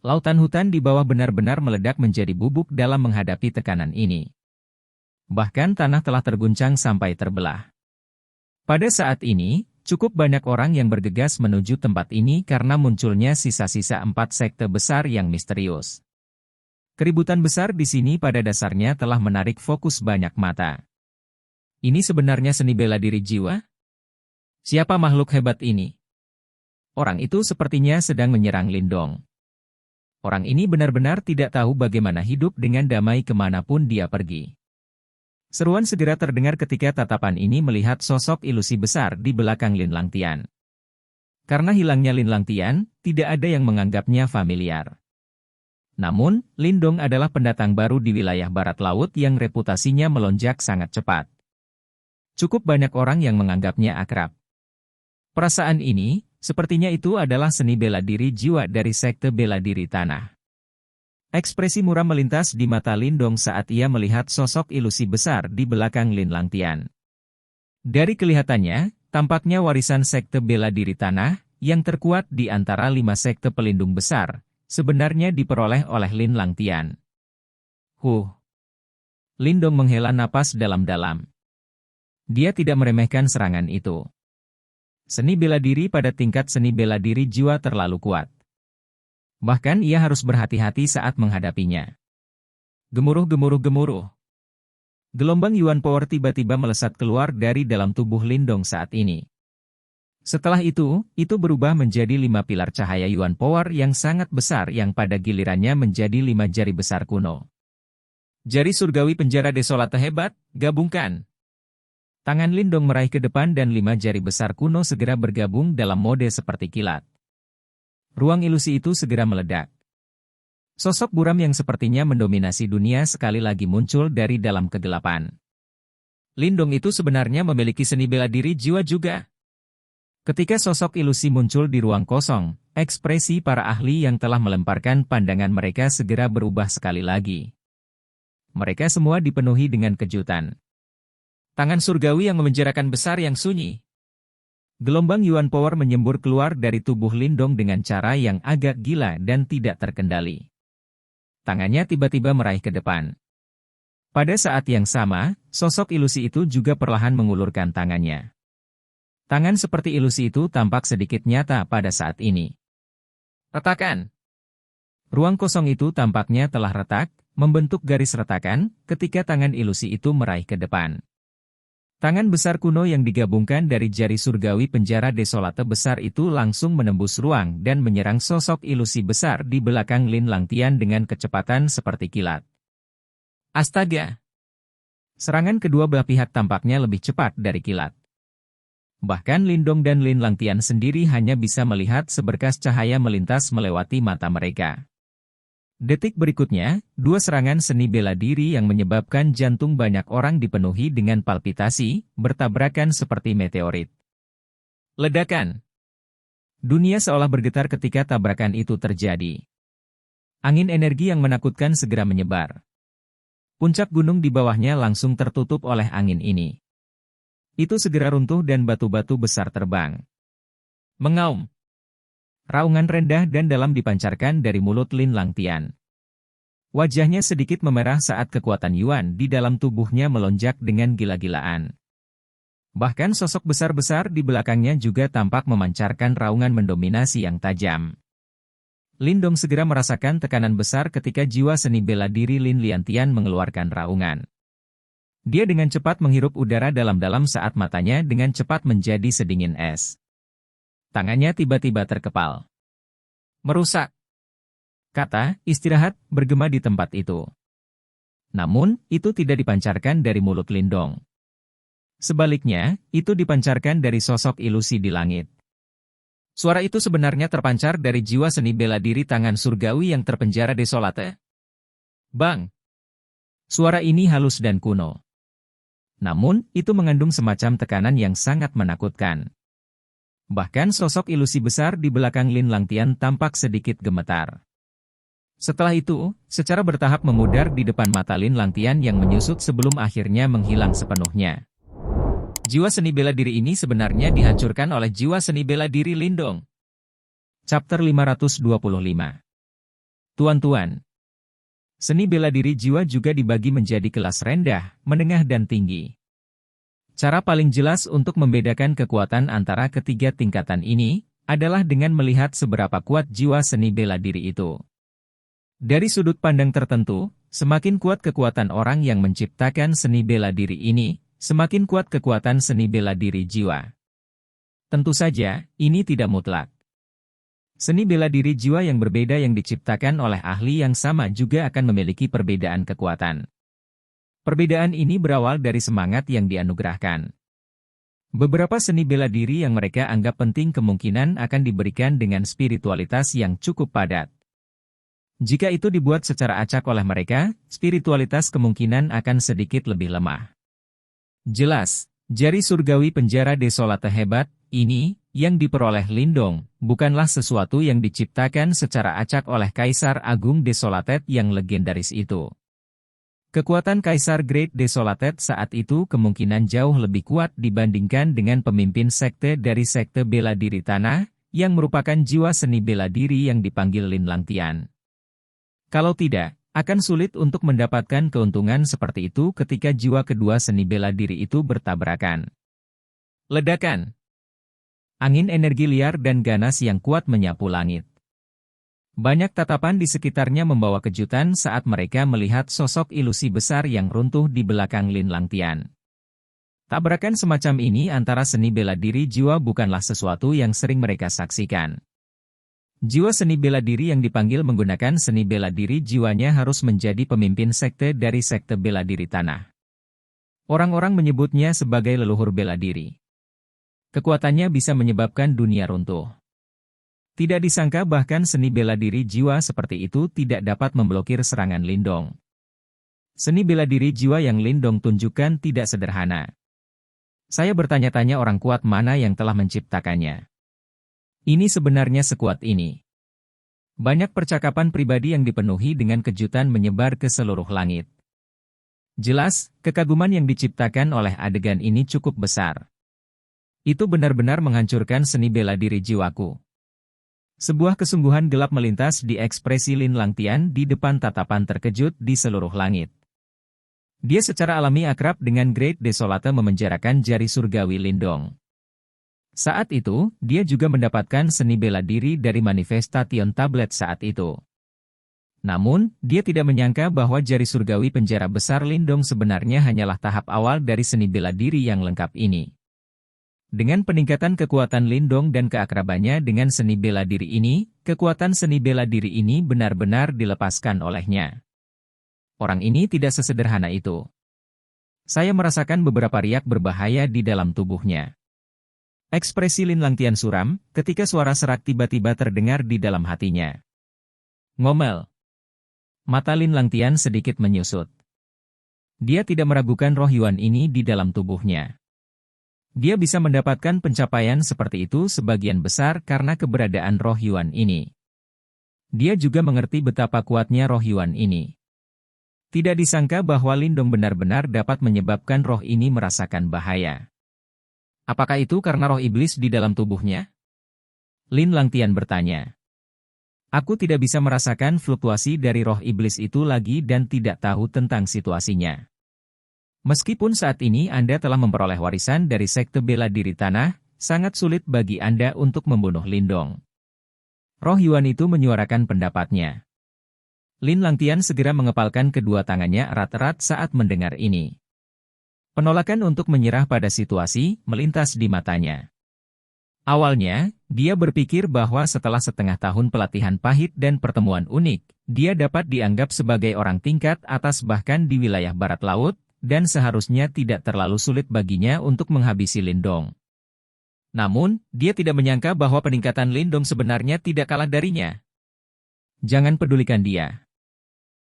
Lautan hutan di bawah benar-benar meledak menjadi bubuk dalam menghadapi tekanan ini. Bahkan tanah telah terguncang sampai terbelah. Pada saat ini, cukup banyak orang yang bergegas menuju tempat ini karena munculnya sisa-sisa 4 sekte besar yang misterius. Keributan besar di sini pada dasarnya telah menarik fokus banyak mata. Ini sebenarnya seni bela diri jiwa? Siapa makhluk hebat ini? Orang itu sepertinya sedang menyerang Lindong. Orang ini benar-benar tidak tahu bagaimana hidup dengan damai kemanapun dia pergi. Seruan segera terdengar ketika tatapan ini melihat sosok ilusi besar di belakang Lin Langtian. Karena hilangnya Lin Langtian, tidak ada yang menganggapnya familiar. Namun, Lindong adalah pendatang baru di wilayah barat laut yang reputasinya melonjak sangat cepat. Cukup banyak orang yang menganggapnya akrab. Perasaan ini, sepertinya itu adalah seni bela diri jiwa dari sekte bela diri tanah. Ekspresi muram melintas di mata Lindong saat ia melihat sosok ilusi besar di belakang Lin Langtian. Dari kelihatannya, tampaknya warisan sekte bela diri tanah, yang terkuat di antara 5 sekte pelindung besar, sebenarnya diperoleh oleh Lin Langtian. Lindong menghela napas dalam-dalam. Dia tidak meremehkan serangan itu. Seni bela diri pada tingkat seni bela diri jiwa terlalu kuat. Bahkan ia harus berhati-hati saat menghadapinya. Gemuruh-gemuruh-gemuruh. Gelombang Yuan Power tiba-tiba melesat keluar dari dalam tubuh Lindong saat ini. Setelah itu berubah menjadi 5 pilar cahaya Yuan Power yang sangat besar yang pada gilirannya menjadi 5 jari besar kuno. Jari surgawi penjara desolat hebat, gabungkan. Tangan Lindong meraih ke depan dan 5 jari besar kuno segera bergabung dalam mode seperti kilat. Ruang ilusi itu segera meledak. Sosok buram yang sepertinya mendominasi dunia sekali lagi muncul dari dalam kegelapan. Lindong itu sebenarnya memiliki seni bela diri jiwa juga. Ketika sosok ilusi muncul di ruang kosong, ekspresi para ahli yang telah melemparkan pandangan mereka segera berubah sekali lagi. Mereka semua dipenuhi dengan kejutan. Tangan surgawi yang memenjarakan besar yang sunyi. Gelombang Yuan Power menyembur keluar dari tubuh Lindong dengan cara yang agak gila dan tidak terkendali. Tangannya tiba-tiba meraih ke depan. Pada saat yang sama, sosok ilusi itu juga perlahan mengulurkan tangannya. Tangan seperti ilusi itu tampak sedikit nyata pada saat ini. Retakan. Ruang kosong itu tampaknya telah retak, membentuk garis retakan, ketika tangan ilusi itu meraih ke depan. Tangan besar kuno yang digabungkan dari jari surgawi penjara desolate besar itu langsung menembus ruang dan menyerang sosok ilusi besar di belakang Lin Langtian dengan kecepatan seperti kilat. Astaga! Serangan kedua belah pihak tampaknya lebih cepat dari kilat. Bahkan Lindong dan Lin Langtian sendiri hanya bisa melihat seberkas cahaya melintas melewati mata mereka. Detik berikutnya, dua serangan seni bela diri yang menyebabkan jantung banyak orang dipenuhi dengan palpitasi, bertabrakan seperti meteorit. Ledakan! Dunia seolah bergetar ketika tabrakan itu terjadi. Angin energi yang menakutkan segera menyebar. Puncak gunung di bawahnya langsung tertutup oleh angin ini. Itu segera runtuh dan batu-batu besar terbang. Mengaum. Raungan rendah dan dalam dipancarkan dari mulut Lin Langtian. Wajahnya sedikit memerah saat kekuatan Yuan di dalam tubuhnya melonjak dengan gila-gilaan. Bahkan sosok besar-besar di belakangnya juga tampak memancarkan raungan mendominasi yang tajam. Lindong segera merasakan tekanan besar ketika jiwa seni bela diri Lin Liantian mengeluarkan raungan. Dia dengan cepat menghirup udara dalam-dalam saat matanya dengan cepat menjadi sedingin es. Tangannya tiba-tiba terkepal. Merusak. Kata, istirahat, bergema di tempat itu. Namun, itu tidak dipancarkan dari mulut Lindong. Sebaliknya, itu dipancarkan dari sosok ilusi di langit. Suara itu sebenarnya terpancar dari jiwa seni bela diri tangan surgawi yang terpenjara desolate. Bang! Suara ini halus dan kuno. Namun, itu mengandung semacam tekanan yang sangat menakutkan. Bahkan sosok ilusi besar di belakang Lin Langtian tampak sedikit gemetar. Setelah itu, secara bertahap memudar di depan mata Lin Langtian yang menyusut sebelum akhirnya menghilang sepenuhnya. Jiwa seni bela diri ini sebenarnya dihancurkan oleh jiwa seni bela diri Lindong. Chapter 525. Tuan-tuan. Seni bela diri jiwa juga dibagi menjadi kelas rendah, menengah dan tinggi. Cara paling jelas untuk membedakan kekuatan antara ketiga tingkatan ini, adalah dengan melihat seberapa kuat jiwa seni bela diri itu. Dari sudut pandang tertentu, semakin kuat kekuatan orang yang menciptakan seni bela diri ini, semakin kuat kekuatan seni bela diri jiwa. Tentu saja, ini tidak mutlak. Seni bela diri jiwa yang berbeda yang diciptakan oleh ahli yang sama juga akan memiliki perbedaan kekuatan. Perbedaan ini berawal dari semangat yang dianugerahkan. Beberapa seni bela diri yang mereka anggap penting kemungkinan akan diberikan dengan spiritualitas yang cukup padat. Jika itu dibuat secara acak oleh mereka, spiritualitas kemungkinan akan sedikit lebih lemah. Jelas, jari surgawi penjara desolate hebat, ini, yang diperoleh Lindong, bukanlah sesuatu yang diciptakan secara acak oleh Kaisar Agung Desolated yang legendaris itu. Kekuatan Kaisar Great Desolated saat itu kemungkinan jauh lebih kuat dibandingkan dengan pemimpin sekte dari sekte bela diri tanah, yang merupakan jiwa seni bela diri yang dipanggil Lin Langtian. Kalau tidak, akan sulit untuk mendapatkan keuntungan seperti itu ketika jiwa kedua seni bela diri itu bertabrakan. Ledakan. Angin energi liar dan ganas yang kuat menyapu langit. Banyak tatapan di sekitarnya membawa kejutan saat mereka melihat sosok ilusi besar yang runtuh di belakang Lin Langtian. Tabrakan semacam ini antara seni bela diri jiwa bukanlah sesuatu yang sering mereka saksikan. Jiwa seni bela diri yang dipanggil menggunakan seni bela diri jiwanya harus menjadi pemimpin sekte dari sekte bela diri tanah. Orang-orang menyebutnya sebagai leluhur bela diri. Kekuatannya bisa menyebabkan dunia runtuh. Tidak disangka bahkan seni bela diri jiwa seperti itu tidak dapat memblokir serangan Lindong. Seni bela diri jiwa yang Lindong tunjukkan tidak sederhana. Saya bertanya-tanya orang kuat mana yang telah menciptakannya. Ini sebenarnya sekuat ini. Banyak percakapan pribadi yang dipenuhi dengan kejutan menyebar ke seluruh langit. Jelas, kekaguman yang diciptakan oleh adegan ini cukup besar. Itu benar-benar menghancurkan seni bela diri jiwaku. Sebuah kesungguhan gelap melintas di ekspresi Lin Langtian di depan tatapan terkejut di seluruh langit. Dia secara alami akrab dengan Great Desolate memenjarakan jari surgawi Lindong. Saat itu, dia juga mendapatkan seni bela diri dari Manifestation Tablet saat itu. Namun, dia tidak menyangka bahwa jari surgawi penjara besar Lindong sebenarnya hanyalah tahap awal dari seni bela diri yang lengkap ini. Dengan peningkatan kekuatan Lindong dan keakrabannya dengan seni bela diri ini, kekuatan seni bela diri ini benar-benar dilepaskan olehnya. Orang ini tidak sesederhana itu. Saya merasakan beberapa riak berbahaya di dalam tubuhnya. Ekspresi Lin Langtian suram, ketika suara serak tiba-tiba terdengar di dalam hatinya. Ngomel. Mata Lin Langtian sedikit menyusut. Dia tidak meragukan roh Yuan ini di dalam tubuhnya. Dia bisa mendapatkan pencapaian seperti itu sebagian besar karena keberadaan roh Yuan ini. Dia juga mengerti betapa kuatnya roh Yuan ini. Tidak disangka bahwa Lindong benar-benar dapat menyebabkan roh ini merasakan bahaya. Apakah itu karena roh iblis di dalam tubuhnya? Lin Langtian bertanya. Aku tidak bisa merasakan fluktuasi dari roh iblis itu lagi dan tidak tahu tentang situasinya. Meskipun saat ini Anda telah memperoleh warisan dari Sekte Bela Diri Tanah, sangat sulit bagi Anda untuk membunuh Lindong. Roh Yuan itu menyuarakan pendapatnya. Lin Langtian segera mengepalkan kedua tangannya erat-erat saat mendengar ini. Penolakan untuk menyerah pada situasi melintas di matanya. Awalnya, dia berpikir bahwa setelah setengah tahun pelatihan pahit dan pertemuan unik, dia dapat dianggap sebagai orang tingkat atas bahkan di wilayah barat laut, dan seharusnya tidak terlalu sulit baginya untuk menghabisi Lindong. Namun, dia tidak menyangka bahwa peningkatan Lindong sebenarnya tidak kalah darinya. Jangan pedulikan dia.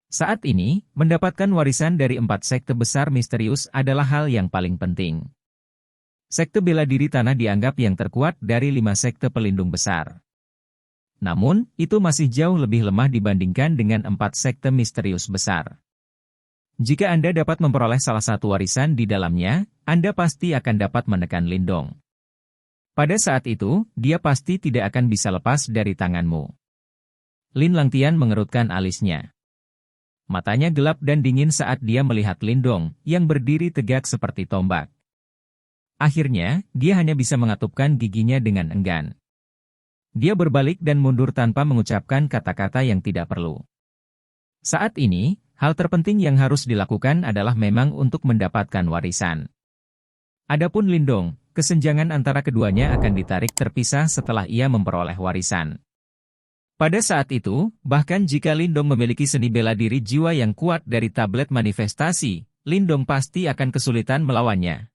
Saat ini, mendapatkan warisan dari 4 sekte besar misterius adalah hal yang paling penting. Sekte Bela Diri Tanah dianggap yang terkuat dari 5 sekte pelindung besar. Namun, itu masih jauh lebih lemah dibandingkan dengan 4 sekte misterius besar. Jika Anda dapat memperoleh salah satu warisan di dalamnya, Anda pasti akan dapat menekan Lindong. Pada saat itu, dia pasti tidak akan bisa lepas dari tanganmu. Lin Langtian mengerutkan alisnya. Matanya gelap dan dingin saat dia melihat Lindong, yang berdiri tegak seperti tombak. Akhirnya, dia hanya bisa mengatupkan giginya dengan enggan. Dia berbalik dan mundur tanpa mengucapkan kata-kata yang tidak perlu. Saat ini, hal terpenting yang harus dilakukan adalah memang untuk mendapatkan warisan. Adapun Lindong, kesenjangan antara keduanya akan ditarik terpisah setelah ia memperoleh warisan. Pada saat itu, bahkan jika Lindong memiliki seni bela diri jiwa yang kuat dari tablet manifestasi, Lindong pasti akan kesulitan melawannya.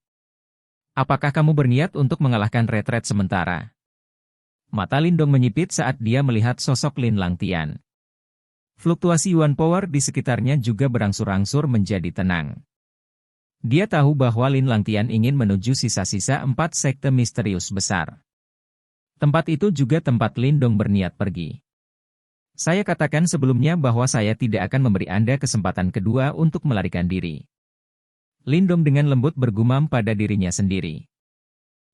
Apakah kamu berniat untuk mengalahkan retret sementara? Mata Lindong menyipit saat dia melihat sosok Lin Langtian. Fluktuasi Yuan Power di sekitarnya juga berangsur-angsur menjadi tenang. Dia tahu bahwa Lin Langtian ingin menuju sisa-sisa 4 sekte misterius besar. Tempat itu juga tempat Lindong berniat pergi. Saya katakan sebelumnya bahwa saya tidak akan memberi Anda kesempatan kedua untuk melarikan diri. Lindong dengan lembut bergumam pada dirinya sendiri.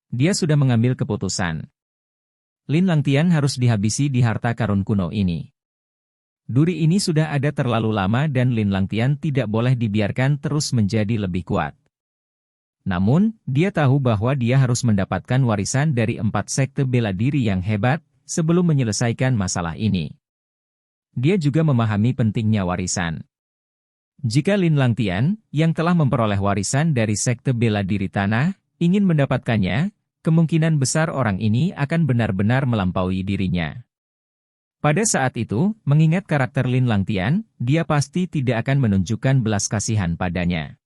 Dia sudah mengambil keputusan. Lin Langtian harus dihabisi di harta karun kuno ini. Duri ini sudah ada terlalu lama dan Lin Langtian tidak boleh dibiarkan terus menjadi lebih kuat. Namun, dia tahu bahwa dia harus mendapatkan warisan dari 4 sekte bela diri yang hebat sebelum menyelesaikan masalah ini. Dia juga memahami pentingnya warisan. Jika Lin Langtian, yang telah memperoleh warisan dari Sekte Bela Diri Tanah, ingin mendapatkannya, kemungkinan besar orang ini akan benar-benar melampaui dirinya. Pada saat itu, mengingat karakter Lin Langtian, dia pasti tidak akan menunjukkan belas kasihan padanya.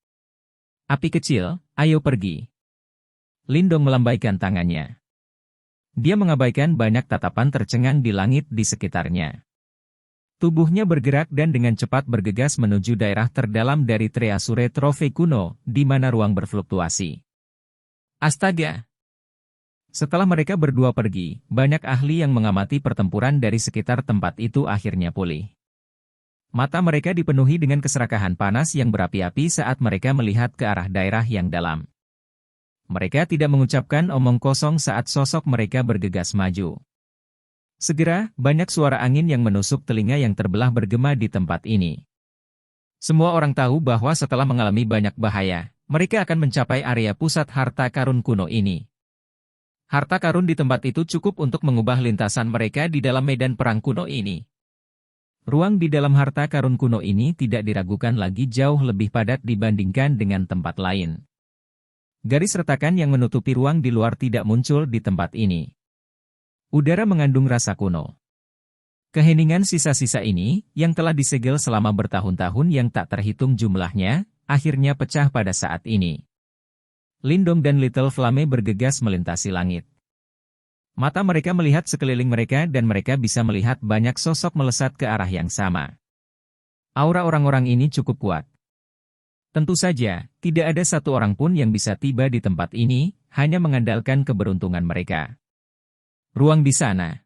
Api kecil, ayo pergi. Lindong melambaikan tangannya. Dia mengabaikan banyak tatapan tercengang di langit di sekitarnya. Tubuhnya bergerak dan dengan cepat bergegas menuju daerah terdalam dari Treasure Trove kuno, di mana ruang berfluktuasi. Astaga! Setelah mereka berdua pergi, banyak ahli yang mengamati pertempuran dari sekitar tempat itu akhirnya pulih. Mata mereka dipenuhi dengan keserakahan panas yang berapi-api saat mereka melihat ke arah daerah yang dalam. Mereka tidak mengucapkan omong kosong saat sosok mereka bergegas maju. Segera, banyak suara angin yang menusuk telinga yang terbelah bergema di tempat ini. Semua orang tahu bahwa setelah mengalami banyak bahaya, mereka akan mencapai area pusat harta karun kuno ini. Harta karun di tempat itu cukup untuk mengubah lintasan mereka di dalam medan perang kuno ini. Ruang di dalam harta karun kuno ini tidak diragukan lagi jauh lebih padat dibandingkan dengan tempat lain. Garis retakan yang menutupi ruang di luar tidak muncul di tempat ini. Udara mengandung rasa kuno. Keheningan sisa-sisa ini, yang telah disegel selama bertahun-tahun yang tak terhitung jumlahnya, akhirnya pecah pada saat ini. Lindong dan Little Flame bergegas melintasi langit. Mata mereka melihat sekeliling mereka dan mereka bisa melihat banyak sosok melesat ke arah yang sama. Aura orang-orang ini cukup kuat. Tentu saja, tidak ada satu orang pun yang bisa tiba di tempat ini, hanya mengandalkan keberuntungan mereka. Ruang di sana.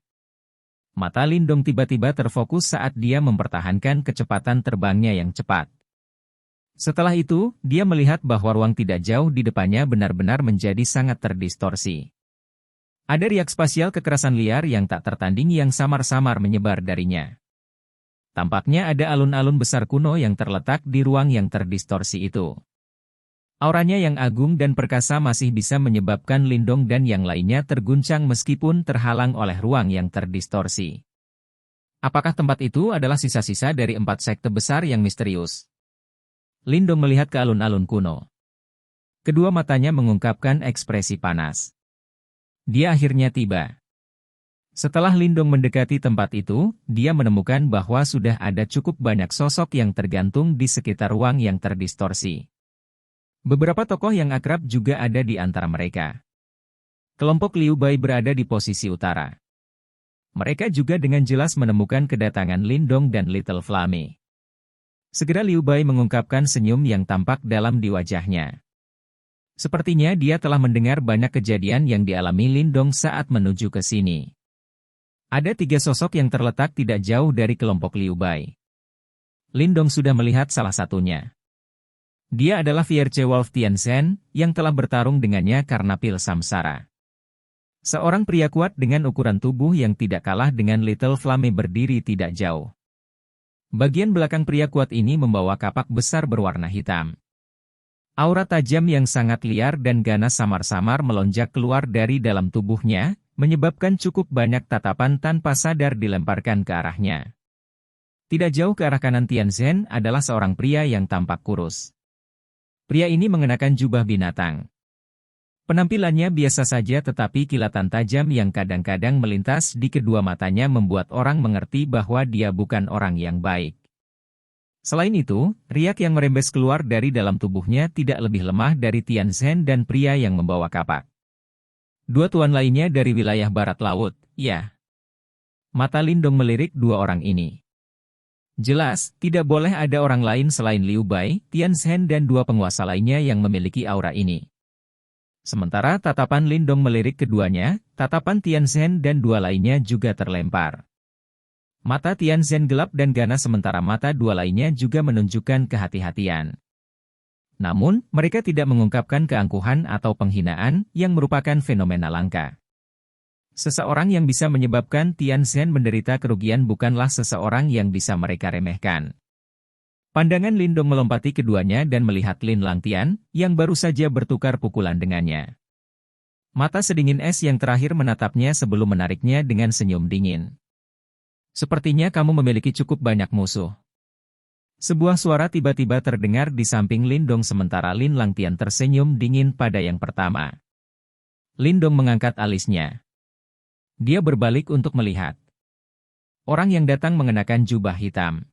Mata Lindong tiba-tiba terfokus saat dia mempertahankan kecepatan terbangnya yang cepat. Setelah itu, dia melihat bahwa ruang tidak jauh di depannya benar-benar menjadi sangat terdistorsi. Ada riak spasial kekerasan liar yang tak tertanding yang samar-samar menyebar darinya. Tampaknya ada alun-alun besar kuno yang terletak di ruang yang terdistorsi itu. Auranya yang agung dan perkasa masih bisa menyebabkan Lindong dan yang lainnya terguncang meskipun terhalang oleh ruang yang terdistorsi. Apakah tempat itu adalah sisa-sisa dari 4 sekte besar yang misterius? Lindong melihat ke alun-alun kuno. Kedua matanya mengungkapkan ekspresi panas. Dia akhirnya tiba. Setelah Lindong mendekati tempat itu, dia menemukan bahwa sudah ada cukup banyak sosok yang tergantung di sekitar ruang yang terdistorsi. Beberapa tokoh yang akrab juga ada di antara mereka. Kelompok Liu Bai berada di posisi utara. Mereka juga dengan jelas menemukan kedatangan Lindong dan Little Flame. Segera Liu Bai mengungkapkan senyum yang tampak dalam di wajahnya. Sepertinya dia telah mendengar banyak kejadian yang dialami Lindong saat menuju ke sini. Ada 3 sosok yang terletak tidak jauh dari kelompok Liu Bai. Lindong sudah melihat salah satunya. Dia adalah Fierce Wolf Tianzhen, yang telah bertarung dengannya karena pil samsara. Seorang pria kuat dengan ukuran tubuh yang tidak kalah dengan Little Flame berdiri tidak jauh. Bagian belakang pria kuat ini membawa kapak besar berwarna hitam. Aura tajam yang sangat liar dan ganas samar-samar melonjak keluar dari dalam tubuhnya, menyebabkan cukup banyak tatapan tanpa sadar dilemparkan ke arahnya. Tidak jauh ke arah kanan Tianzhen adalah seorang pria yang tampak kurus. Pria ini mengenakan jubah binatang. Penampilannya biasa saja tetapi kilatan tajam yang kadang-kadang melintas di kedua matanya membuat orang mengerti bahwa dia bukan orang yang baik. Selain itu, riak yang merembes keluar dari dalam tubuhnya tidak lebih lemah dari Tianzhen dan pria yang membawa kapak. 2 tuan lainnya dari wilayah barat laut, ya. Mata Lindong melirik 2 orang ini. Jelas, tidak boleh ada orang lain selain Liu Bai, Tianzhen dan 2 penguasa lainnya yang memiliki aura ini. Sementara tatapan Lindong melirik keduanya, tatapan Tianzhen dan 2 lainnya juga terlempar. Mata Tianzhen gelap dan ganas sementara mata 2 lainnya juga menunjukkan kehati-hatian. Namun, mereka tidak mengungkapkan keangkuhan atau penghinaan yang merupakan fenomena langka. Seseorang yang bisa menyebabkan Tianzhen menderita kerugian bukanlah seseorang yang bisa mereka remehkan. Pandangan Lindong melompati keduanya dan melihat Lin Langtian, yang baru saja bertukar pukulan dengannya. Mata sedingin es yang terakhir menatapnya sebelum menariknya dengan senyum dingin. Sepertinya kamu memiliki cukup banyak musuh. Sebuah suara tiba-tiba terdengar di samping Lindong sementara Lin Langtian tersenyum dingin pada yang pertama. Lindong mengangkat alisnya. Dia berbalik untuk melihat. Orang yang datang mengenakan jubah hitam.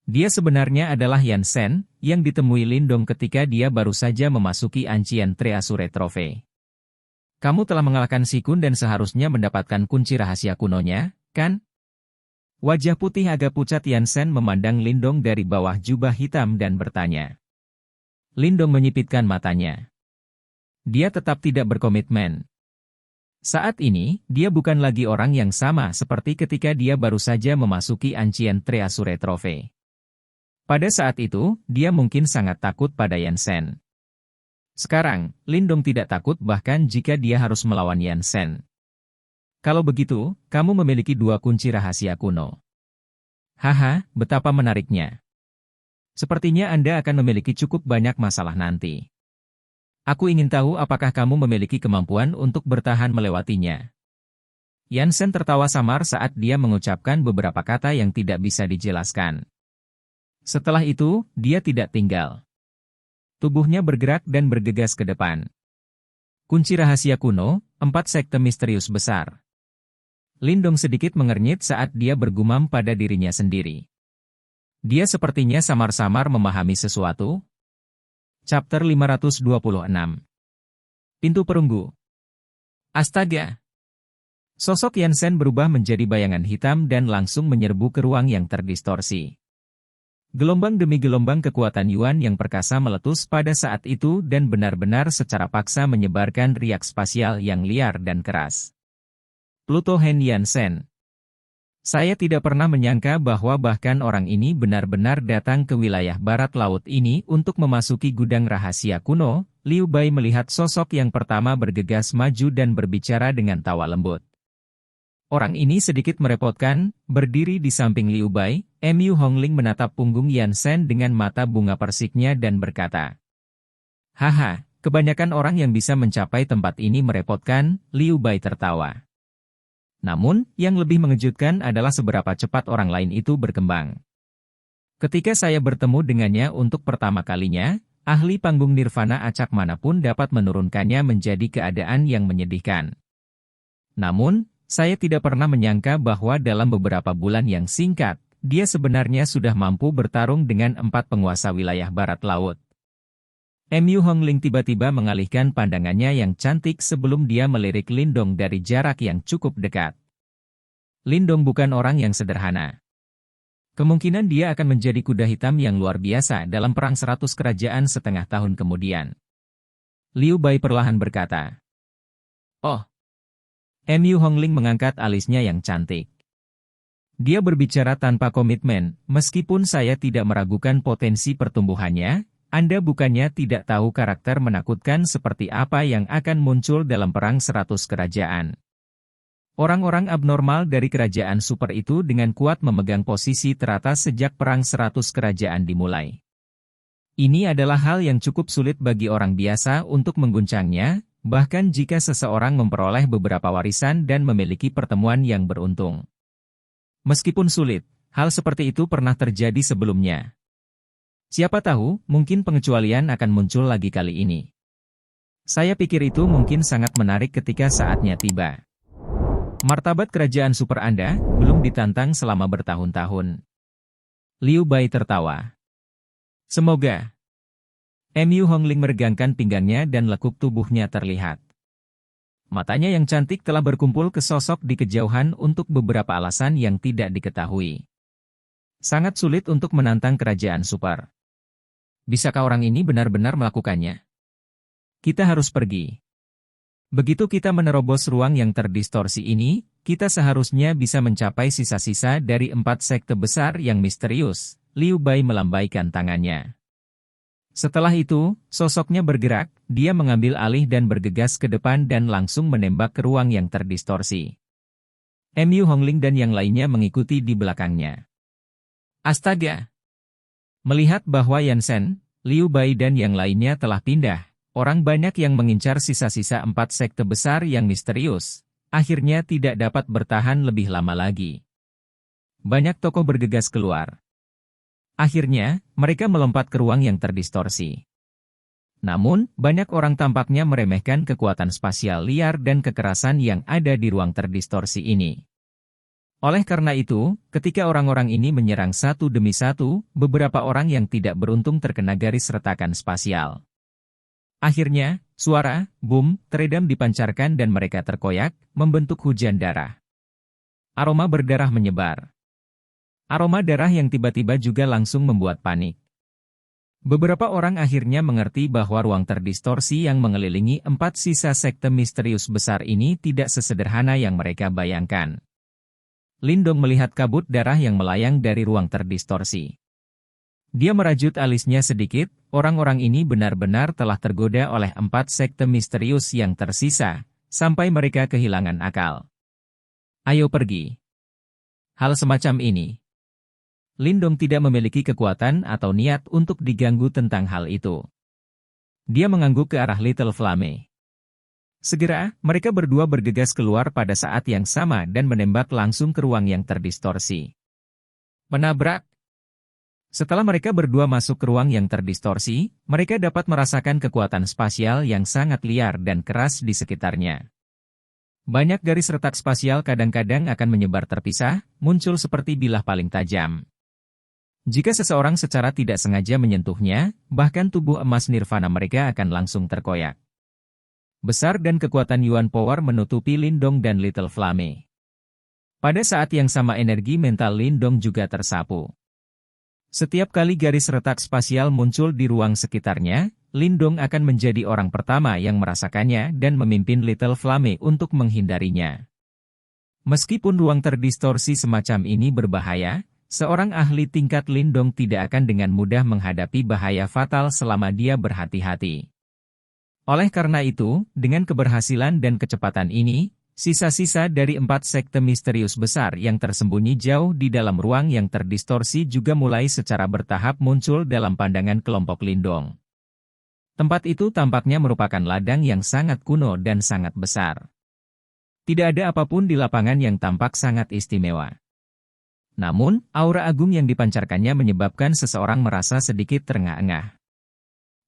Dia sebenarnya adalah Yan Shen, yang ditemui Lindong ketika dia baru saja memasuki Ancient Treasure Trove. Kamu telah mengalahkan Si Kun dan seharusnya mendapatkan kunci rahasia kunonya, kan? Wajah putih agak pucat Yan Shen memandang Lindong dari bawah jubah hitam dan bertanya. Lindong menyipitkan matanya. Dia tetap tidak berkomitmen. Saat ini, dia bukan lagi orang yang sama seperti ketika dia baru saja memasuki Ancient Treasure Trove. Pada saat itu, dia mungkin sangat takut pada Yan Shen. Sekarang, Lindong tidak takut bahkan jika dia harus melawan Yan Shen. Kalau begitu, kamu memiliki dua kunci rahasia kuno. Haha, betapa menariknya. Sepertinya Anda akan memiliki cukup banyak masalah nanti. Aku ingin tahu apakah kamu memiliki kemampuan untuk bertahan melewatinya. Yan Shen tertawa samar saat dia mengucapkan beberapa kata yang tidak bisa dijelaskan. Setelah itu, dia tidak tinggal. Tubuhnya bergerak dan bergegas ke depan. Kunci rahasia kuno, 4 sekte misterius besar. Lindong sedikit mengernyit saat dia bergumam pada dirinya sendiri. Dia sepertinya samar-samar memahami sesuatu. Chapter 526. Pintu perunggu. Astaga! Sosok Yan Shen berubah menjadi bayangan hitam dan langsung menyerbu ke ruang yang terdistorsi. Gelombang demi gelombang kekuatan Yuan yang perkasa meletus pada saat itu dan benar-benar secara paksa menyebarkan riak spasial yang liar dan keras. Pluto Hen Yan Shen. Saya tidak pernah menyangka bahwa bahkan orang ini benar-benar datang ke wilayah barat laut ini untuk memasuki gudang rahasia kuno. Liu Bai melihat sosok yang pertama bergegas maju dan berbicara dengan tawa lembut. Orang ini sedikit merepotkan, berdiri di samping Liu Bai. Mu Hongling menatap punggung Yan Shen dengan mata bunga persiknya dan berkata, "Haha, kebanyakan orang yang bisa mencapai tempat ini merepotkan." Liu Bai tertawa. Namun, yang lebih mengejutkan adalah seberapa cepat orang lain itu berkembang. Ketika saya bertemu dengannya untuk pertama kalinya, ahli panggung nirvana acak manapun dapat menurunkannya menjadi keadaan yang menyedihkan. Namun, saya tidak pernah menyangka bahwa dalam beberapa bulan yang singkat, dia sebenarnya sudah mampu bertarung dengan 4 penguasa wilayah barat laut. Mu Hongling tiba-tiba mengalihkan pandangannya yang cantik sebelum dia melirik Lindong dari jarak yang cukup dekat. Lindong bukan orang yang sederhana. Kemungkinan dia akan menjadi kuda hitam yang luar biasa dalam perang 100 kerajaan setengah tahun kemudian. Liu Bai perlahan berkata, "Oh." Mu Hongling mengangkat alisnya yang cantik. Dia berbicara tanpa komitmen, meskipun saya tidak meragukan potensi pertumbuhannya. Anda bukannya tidak tahu karakter menakutkan seperti apa yang akan muncul dalam perang 100 kerajaan. Orang-orang abnormal dari kerajaan super itu dengan kuat memegang posisi teratas sejak perang 100 kerajaan dimulai. Ini adalah hal yang cukup sulit bagi orang biasa untuk mengguncangnya, bahkan jika seseorang memperoleh beberapa warisan dan memiliki pertemuan yang beruntung. Meskipun sulit, hal seperti itu pernah terjadi sebelumnya. Siapa tahu, mungkin pengecualian akan muncul lagi kali ini. Saya pikir itu mungkin sangat menarik ketika saatnya tiba. Martabat kerajaan super Anda belum ditantang selama bertahun-tahun. Liu Bai tertawa. Semoga. Mu Hongling meregangkan pinggangnya dan lekuk tubuhnya terlihat. Matanya yang cantik telah berkumpul ke sosok di kejauhan untuk beberapa alasan yang tidak diketahui. Sangat sulit untuk menantang kerajaan super. Bisakah orang ini benar-benar melakukannya? Kita harus pergi. Begitu kita menerobos ruang yang terdistorsi ini, kita seharusnya bisa mencapai sisa-sisa dari 4 sekte besar yang misterius. Liu Bai melambaikan tangannya. Setelah itu, sosoknya bergerak, dia mengambil alih dan bergegas ke depan dan langsung menembak ke ruang yang terdistorsi. Mu Hongling dan yang lainnya mengikuti di belakangnya. Astaga! Melihat bahwa Yan Shen, Liu Bai dan yang lainnya telah pindah, orang banyak yang mengincar sisa-sisa 4 sekte besar yang misterius, akhirnya tidak dapat bertahan lebih lama lagi. Banyak tokoh bergegas keluar. Akhirnya, mereka melompat ke ruang yang terdistorsi. Namun, banyak orang tampaknya meremehkan kekuatan spasial liar dan kekerasan yang ada di ruang terdistorsi ini. Oleh karena itu, ketika orang-orang ini menyerang satu demi satu, beberapa orang yang tidak beruntung terkena garis retakan spasial. Akhirnya, suara, boom, teredam dipancarkan dan mereka terkoyak, membentuk hujan darah. Aroma berdarah menyebar. Aroma darah yang tiba-tiba juga langsung membuat panik. Beberapa orang akhirnya mengerti bahwa ruang terdistorsi yang mengelilingi 4 sisa sekte misterius besar ini tidak sesederhana yang mereka bayangkan. Lindong melihat kabut darah yang melayang dari ruang terdistorsi. Dia merajut alisnya sedikit, orang-orang ini benar-benar telah tergoda oleh 4 sekte misterius yang tersisa, sampai mereka kehilangan akal. Ayo pergi. Hal semacam ini. Lindong tidak memiliki kekuatan atau niat untuk diganggu tentang hal itu. Dia mengangguk ke arah Little Flame. Segera, mereka berdua bergegas keluar pada saat yang sama dan menembak langsung ke ruang yang terdistorsi. Menabrak. Setelah mereka berdua masuk ke ruang yang terdistorsi, mereka dapat merasakan kekuatan spasial yang sangat liar dan keras di sekitarnya. Banyak garis retak spasial kadang-kadang akan menyebar terpisah, muncul seperti bilah paling tajam. Jika seseorang secara tidak sengaja menyentuhnya, bahkan tubuh emas nirvana mereka akan langsung terkoyak. Besar dan kekuatan Yuan Power menutupi Lindong dan Little Flame. Pada saat yang sama energi mental Lindong juga tersapu. Setiap kali garis retak spasial muncul di ruang sekitarnya, Lindong akan menjadi orang pertama yang merasakannya dan memimpin Little Flame untuk menghindarinya. Meskipun ruang terdistorsi semacam ini berbahaya, seorang ahli tingkat Lindong tidak akan dengan mudah menghadapi bahaya fatal selama dia berhati-hati. Oleh karena itu, dengan keberhasilan dan kecepatan ini, sisa-sisa dari 4 sekte misterius besar yang tersembunyi jauh di dalam ruang yang terdistorsi juga mulai secara bertahap muncul dalam pandangan kelompok Lindong. Tempat itu tampaknya merupakan ladang yang sangat kuno dan sangat besar. Tidak ada apapun di lapangan yang tampak sangat istimewa. Namun, aura agung yang dipancarkannya menyebabkan seseorang merasa sedikit terengah-engah.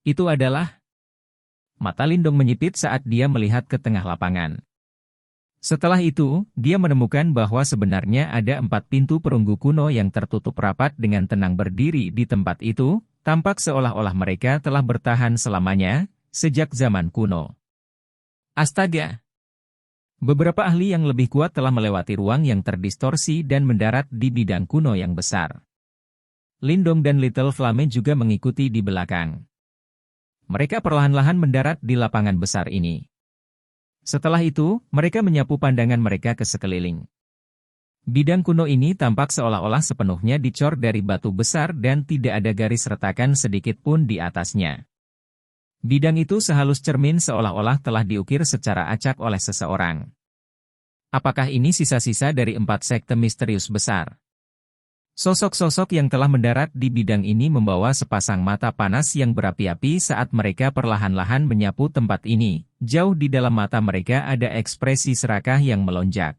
Itu adalah... Mata Lindong menyipit saat dia melihat ke tengah lapangan. Setelah itu, dia menemukan bahwa sebenarnya ada 4 pintu perunggu kuno yang tertutup rapat dengan tenang berdiri di tempat itu, tampak seolah-olah mereka telah bertahan selamanya, sejak zaman kuno. Astaga! Beberapa ahli yang lebih kuat telah melewati ruang yang terdistorsi dan mendarat di bidang kuno yang besar. Lindong dan Little Flame juga mengikuti di belakang. Mereka perlahan-lahan mendarat di lapangan besar ini. Setelah itu, mereka menyapu pandangan mereka ke sekeliling. Bidang kuno ini tampak seolah-olah sepenuhnya dicor dari batu besar dan tidak ada garis retakan sedikit pun di atasnya. Bidang itu sehalus cermin seolah-olah telah diukir secara acak oleh seseorang. Apakah ini sisa-sisa dari 4 sekte misterius besar? Sosok-sosok yang telah mendarat di bidang ini membawa sepasang mata panas yang berapi-api saat mereka perlahan-lahan menyapu tempat ini. Jauh di dalam mata mereka ada ekspresi serakah yang melonjak.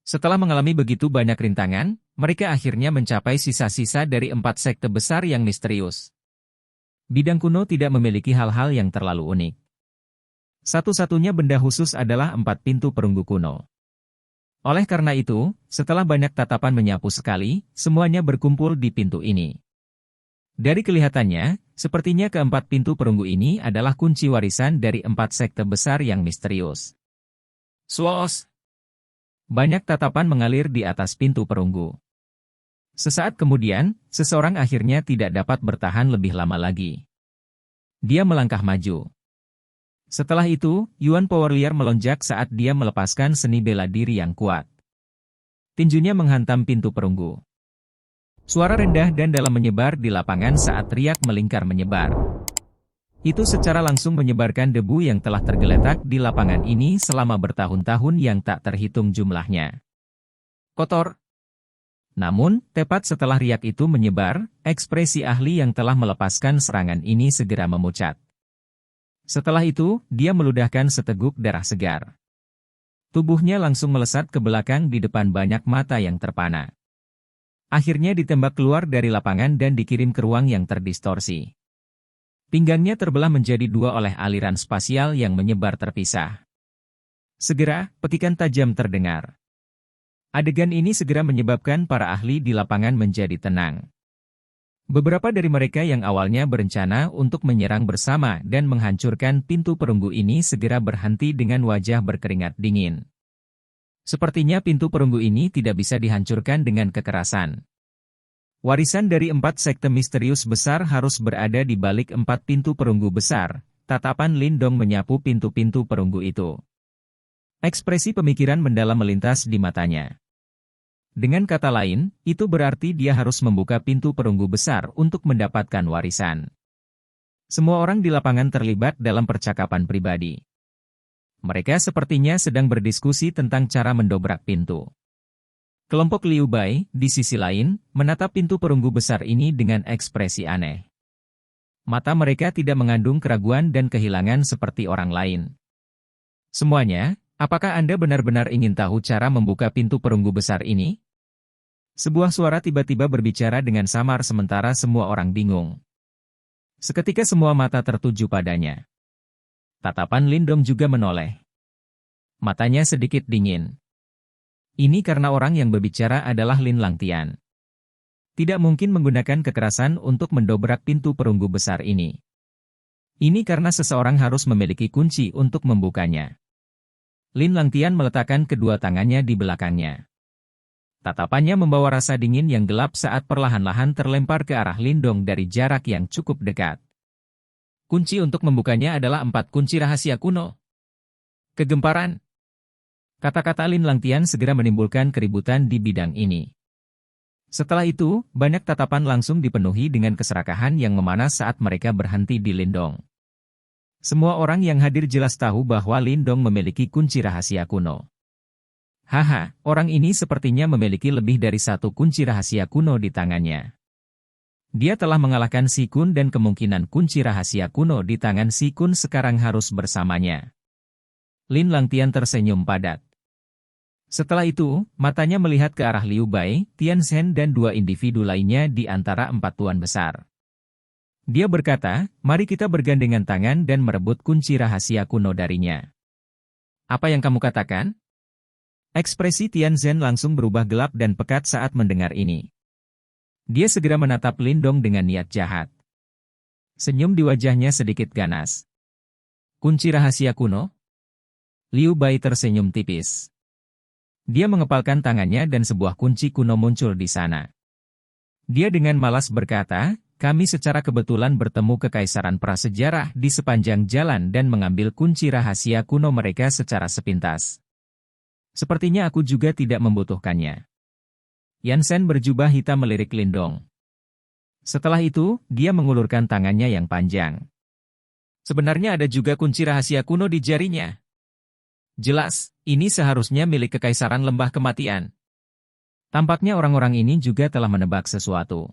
Setelah mengalami begitu banyak rintangan, mereka akhirnya mencapai sisa-sisa dari 4 sekte besar yang misterius. Bidang kuno tidak memiliki hal-hal yang terlalu unik. Satu-satunya benda khusus adalah 4 pintu perunggu kuno. Oleh karena itu, setelah banyak tatapan menyapu sekali, semuanya berkumpul di pintu ini. Dari kelihatannya, sepertinya keempat pintu perunggu ini adalah kunci warisan dari 4 sekte besar yang misterius. Swos! Banyak tatapan mengalir di atas pintu perunggu. Sesaat kemudian, seseorang akhirnya tidak dapat bertahan lebih lama lagi. Dia melangkah maju. Setelah itu, Yuan Power liar melonjak saat dia melepaskan seni bela diri yang kuat. Tinjunya menghantam pintu perunggu. Suara rendah dan dalam menyebar di lapangan saat riak melingkar menyebar. Itu secara langsung menyebarkan debu yang telah tergeletak di lapangan ini selama bertahun-tahun yang tak terhitung jumlahnya. Kotor. Namun, tepat setelah riak itu menyebar, ekspresi ahli yang telah melepaskan serangan ini segera memucat. Setelah itu, dia meludahkan seteguk darah segar. Tubuhnya langsung melesat ke belakang di depan banyak mata yang terpana. Akhirnya ditembak keluar dari lapangan dan dikirim ke ruang yang terdistorsi. Pinggangnya terbelah menjadi 2 oleh aliran spasial yang menyebar terpisah. Segera, petikan tajam terdengar. Adegan ini segera menyebabkan para ahli di lapangan menjadi tenang. Beberapa dari mereka yang awalnya berencana untuk menyerang bersama dan menghancurkan pintu perunggu ini segera berhenti dengan wajah berkeringat dingin. Sepertinya pintu perunggu ini tidak bisa dihancurkan dengan kekerasan. Warisan dari 4 sekte misterius besar harus berada di balik 4 pintu perunggu besar. Tatapan Lindong menyapu pintu-pintu perunggu itu. Ekspresi pemikiran mendalam melintas di matanya. Dengan kata lain, itu berarti dia harus membuka pintu perunggu besar untuk mendapatkan warisan. Semua orang di lapangan terlibat dalam percakapan pribadi. Mereka sepertinya sedang berdiskusi tentang cara mendobrak pintu. Kelompok Liu Bai, di sisi lain, menatap pintu perunggu besar ini dengan ekspresi aneh. Mata mereka tidak mengandung keraguan dan kehilangan seperti orang lain. Semuanya, apakah Anda benar-benar ingin tahu cara membuka pintu perunggu besar ini? Sebuah suara tiba-tiba berbicara dengan samar sementara semua orang bingung. Seketika semua mata tertuju padanya. Tatapan Lindong juga menoleh. Matanya sedikit dingin. Ini karena orang yang berbicara adalah Lin Langtian. Tidak mungkin menggunakan kekerasan untuk mendobrak pintu perunggu besar ini. Ini karena seseorang harus memiliki kunci untuk membukanya. Lin Langtian meletakkan kedua tangannya di belakangnya. Tatapannya membawa rasa dingin yang gelap saat perlahan-lahan terlempar ke arah Lindong dari jarak yang cukup dekat. Kunci untuk membukanya adalah 4 kunci rahasia kuno. Kegemparan. Kata-kata Lin Langtian segera menimbulkan keributan di bidang ini. Setelah itu, banyak tatapan langsung dipenuhi dengan keserakahan yang memanas saat mereka berhenti di Lindong. Semua orang yang hadir jelas tahu bahwa Lindong memiliki kunci rahasia kuno. Haha, orang ini sepertinya memiliki lebih dari 1 kunci rahasia kuno di tangannya. Dia telah mengalahkan Si Kun dan kemungkinan kunci rahasia kuno di tangan Si Kun sekarang harus bersamanya. Lin Langtian tersenyum padat. Setelah itu, matanya melihat ke arah Liu Bai, Tian Shen dan 2 individu lainnya di antara 4 tuan besar. Dia berkata, mari kita bergandengan tangan dan merebut kunci rahasia kuno darinya. Apa yang kamu katakan? Ekspresi Tian Shen langsung berubah gelap dan pekat saat mendengar ini. Dia segera menatap Lindong dengan niat jahat. Senyum di wajahnya sedikit ganas. Kunci rahasia kuno? Liu Bai tersenyum tipis. Dia mengepalkan tangannya dan sebuah kunci kuno muncul di sana. Dia dengan malas berkata, kami secara kebetulan bertemu kekaisaran prasejarah di sepanjang jalan dan mengambil kunci rahasia kuno mereka secara sepintas. Sepertinya aku juga tidak membutuhkannya. Yansen berjubah hitam melirik Lindong. Setelah itu, dia mengulurkan tangannya yang panjang. Sebenarnya ada juga kunci rahasia kuno di jarinya. Jelas, ini seharusnya milik Kekaisaran Lembah Kematian. Tampaknya orang-orang ini juga telah menebak sesuatu.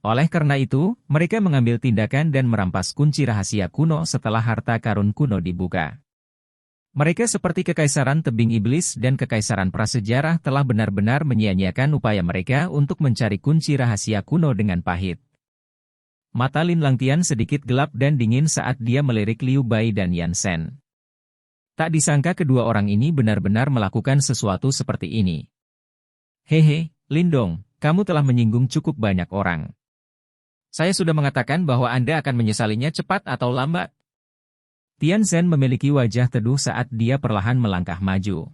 Oleh karena itu, mereka mengambil tindakan dan merampas kunci rahasia kuno setelah harta karun kuno dibuka. Mereka seperti Kekaisaran Tebing Iblis dan Kekaisaran Prasejarah telah benar-benar menyia-nyiakan upaya mereka untuk mencari kunci rahasia kuno dengan pahit. Mata Lin Langtian sedikit gelap dan dingin saat dia melirik Liu Bai dan Yansen. Tak disangka kedua orang ini benar-benar melakukan sesuatu seperti ini. Hehe, Lindong, kamu telah menyinggung cukup banyak orang. Saya sudah mengatakan bahwa Anda akan menyesalinya cepat atau lambat. Tian Shen memiliki wajah teduh saat dia perlahan melangkah maju.